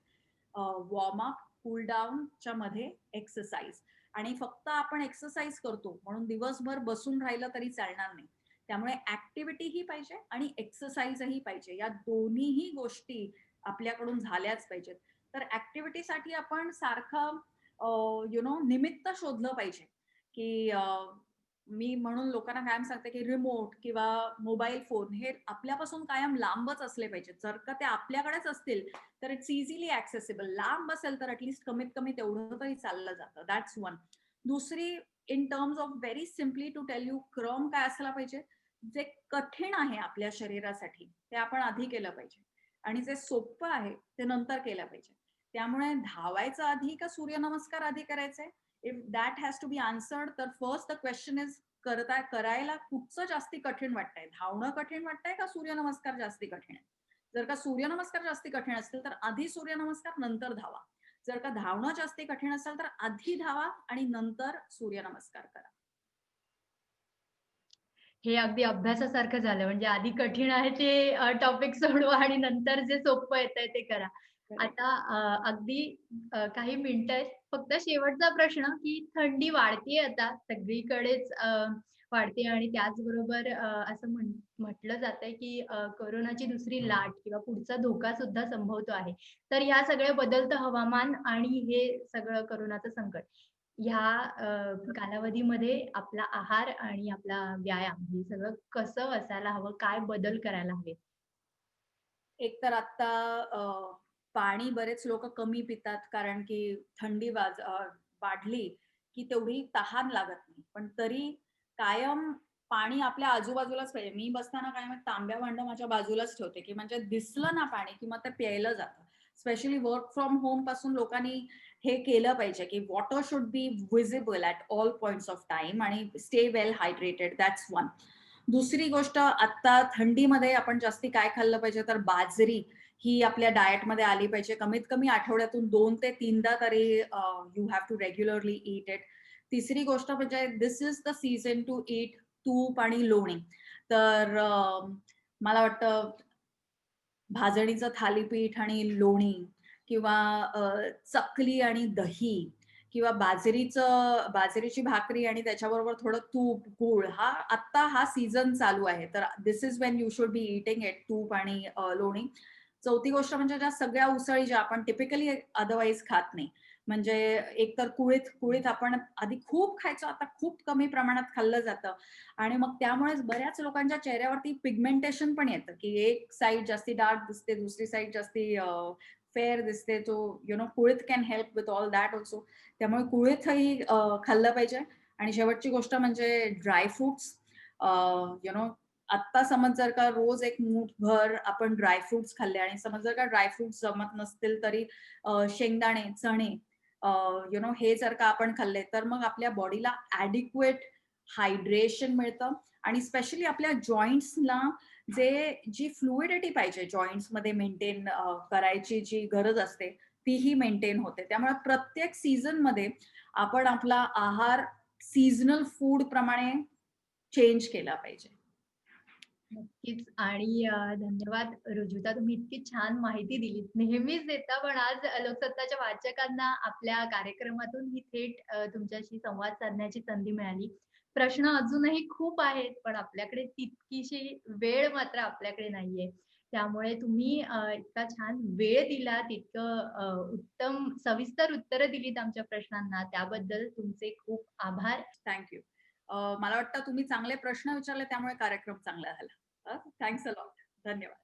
वॉर्मअप, कूल डाऊनच्या मध्ये एक्सरसाइज. आणि फक्त आपण एक्सरसाइज करतो म्हणून दिवसभर बसून राहिलं तरी चालणार नाही. त्यामुळे ऍक्टिव्हिटीही पाहिजे आणि एक्सरसाइजही पाहिजे. या दोन्हीही गोष्टी आपल्याकडून झाल्याच पाहिजेत. तर ऍक्टिव्हिटीसाठी आपण सारखं निमित्त शोधलं पाहिजे. की मी म्हणून लोकांना कायम सांगते की रिमोट किंवा मोबाईल फोन हे आपल्यापासून कायम लांबच असले पाहिजेत. जर का ते आपल्याकडेच असतील तर इट्स इझिली ऍक्सेसिबल. लांब असेल तर ऍटलीस्ट कमीत कमी तेवढं तरी चाललं जातं. That's one. दुसरी, in terms of very simply to tell you, क्रम काय असला पाहिजे, जे कठीण आहे आपल्या शरीरासाठी ते आपण आधी केलं पाहिजे आणि जे सोपं आहे ते नंतर केलं पाहिजे. त्यामुळे धावायचं आधी का सूर्यनमस्कार आधी करायचे? If that has to be answered, तर फर्स्ट द क्वेश्चन इज, करायला कुठचं जास्ती कठीण वाटतंय? धावणं कठीण वाटतंय का सूर्यनमस्कार जास्ती कठीण आहे? जर का सूर्यनमस्कार जास्ती कठीण असतील तर आधी सूर्यनमस्कार नंतर धावा. जर का धावणं जास्ती कठीण असेल तर आधी धावा आणि नंतर सूर्यनमस्कार करा. हे अगदी अभ्यासासारखं झालं. म्हणजे आधी कठीण आहे ते टॉपिक सोडवा आणि नंतर जे सोपं येतंय ते करा. आता अगदी काही मिनिटं आहेत. फक्त शेवटचा प्रश्न, की थंडी वाढतीये आता सगळीकडेच वाढते आणि त्याचबरोबर असं म्हटलं जातंय, की कोरोनाची दुसरी लाट किंवा पुढचा धोका सुद्धा संभवतो आहे. तर ह्या सगळ्या बदलतं हवामान आणि हे सगळं कोरोनाचं संकट, ह्या कालावधीमध्ये आपला आहार आणि आपला व्यायाम हे सगळं कसं असायला हवं? काय बदल करायला हवे? एक तर आता पाणी बरेच लोक कमी पितात कारण की थंडी वाढली की तेवढी तहान लागत नाही. पण तरी कायम पाणी आपल्या आजूबाजूलाच पाहिजे. मी बसताना कायम एक तांब्या भांडं माझ्या बाजूलाच ठेवते, की म्हणजे दिसलं ना पाणी की मग ते प्यायलं जातं. स्पेशली वर्क फ्रॉम होम पासून लोकांनी हे केलं पाहिजे, की water should be visible at all points of time आणि stay well hydrated. That's one. दुसरी गोष्ट, आता थंडीमध्ये आपण जास्ती काय खाल्लं पाहिजे, तर बाजरी ही आपल्या डाएटमध्ये आली पाहिजे. कमीत कमी आठवड्यातून 2 ते 3दा तरी you have to regularly eat it. तिसरी गोष्ट म्हणजे this is the season to eat तूप आणि लोणी. तर मला वाटतं भाजणीचं थालीपीठ आणि लोणी किंवा चकली आणि दही किंवा बाजरीची भाकरी आणि त्याच्याबरोबर थोडं तूप, गूळ, हा सीझन चालू आहे. तर this is when you should be eating it, तूप आणि लोणी. चौथी गोष्ट म्हणजे ज्या सगळ्या उसळी ज्या आपण टिपिकली अदरवाईज खात नाही. म्हणजे एक तर कुळीथ आपण आधी खूप खायचो, आता खूप कमी प्रमाणात खाल्लं जातं आणि मग त्यामुळेच बऱ्याच लोकांच्या चेहऱ्यावरती पिगमेंटेशन पण येतं, की एक साइड जास्ती डार्क दिसते, दुसरी साइड जास्ती फेअर दिसते. तो कुळीथ can help with all that also. त्यामुळे कुळीथही खाल्लं पाहिजे. आणि शेवटची गोष्ट म्हणजे ड्रायफ्रुट्स. आत्ता समज जर का रोज एक मूठभर आपण ड्रायफ्रुट्स खाल्ले आणि समज जर का ड्रायफ्रुट्स जमत नसतील तरी शेंगदाणे, चणे हे जर का आपण खाल्ले तर मग आपल्या बॉडीला ॲडिक्वेट हायड्रेशन मिळतं आणि स्पेशली आपल्या जॉईंट्सला जी फ्लुइडिटी पाहिजे जॉईंट्समध्ये मेंटेन करायची जी गरज असते तीही मेंटेन होते. त्यामुळे प्रत्येक सीझनमध्ये आपण आपला आहार सीझनल फूड प्रमाणे चेंज केला पाहिजे. नक्कीच आणि धन्यवाद रुजुता. तुम्ही इतकी छान माहिती दिलीत. नेहमीच देता, पण आज लोकसत्ताच्या वाचकांना आपल्या कार्यक्रमातून ही थेट तुमच्याशी संवाद साधण्याची संधी मिळाली. प्रश्न अजूनही खूप आहेत, पण आपल्याकडे तितकीशी वेळ मात्र आपल्याकडे नाहीये. त्यामुळे तुम्ही इतका छान वेळ दिलात, इतकं उत्तम सविस्तर उत्तरं दिलीत आमच्या प्रश्नांना, त्याबद्दल तुमचे खूप आभार. थँक्यू. मला वाटतं तुम्ही चांगले प्रश्न विचारले त्यामुळे कार्यक्रम चांगला झाला. Thanks a lot. धन्यवाद.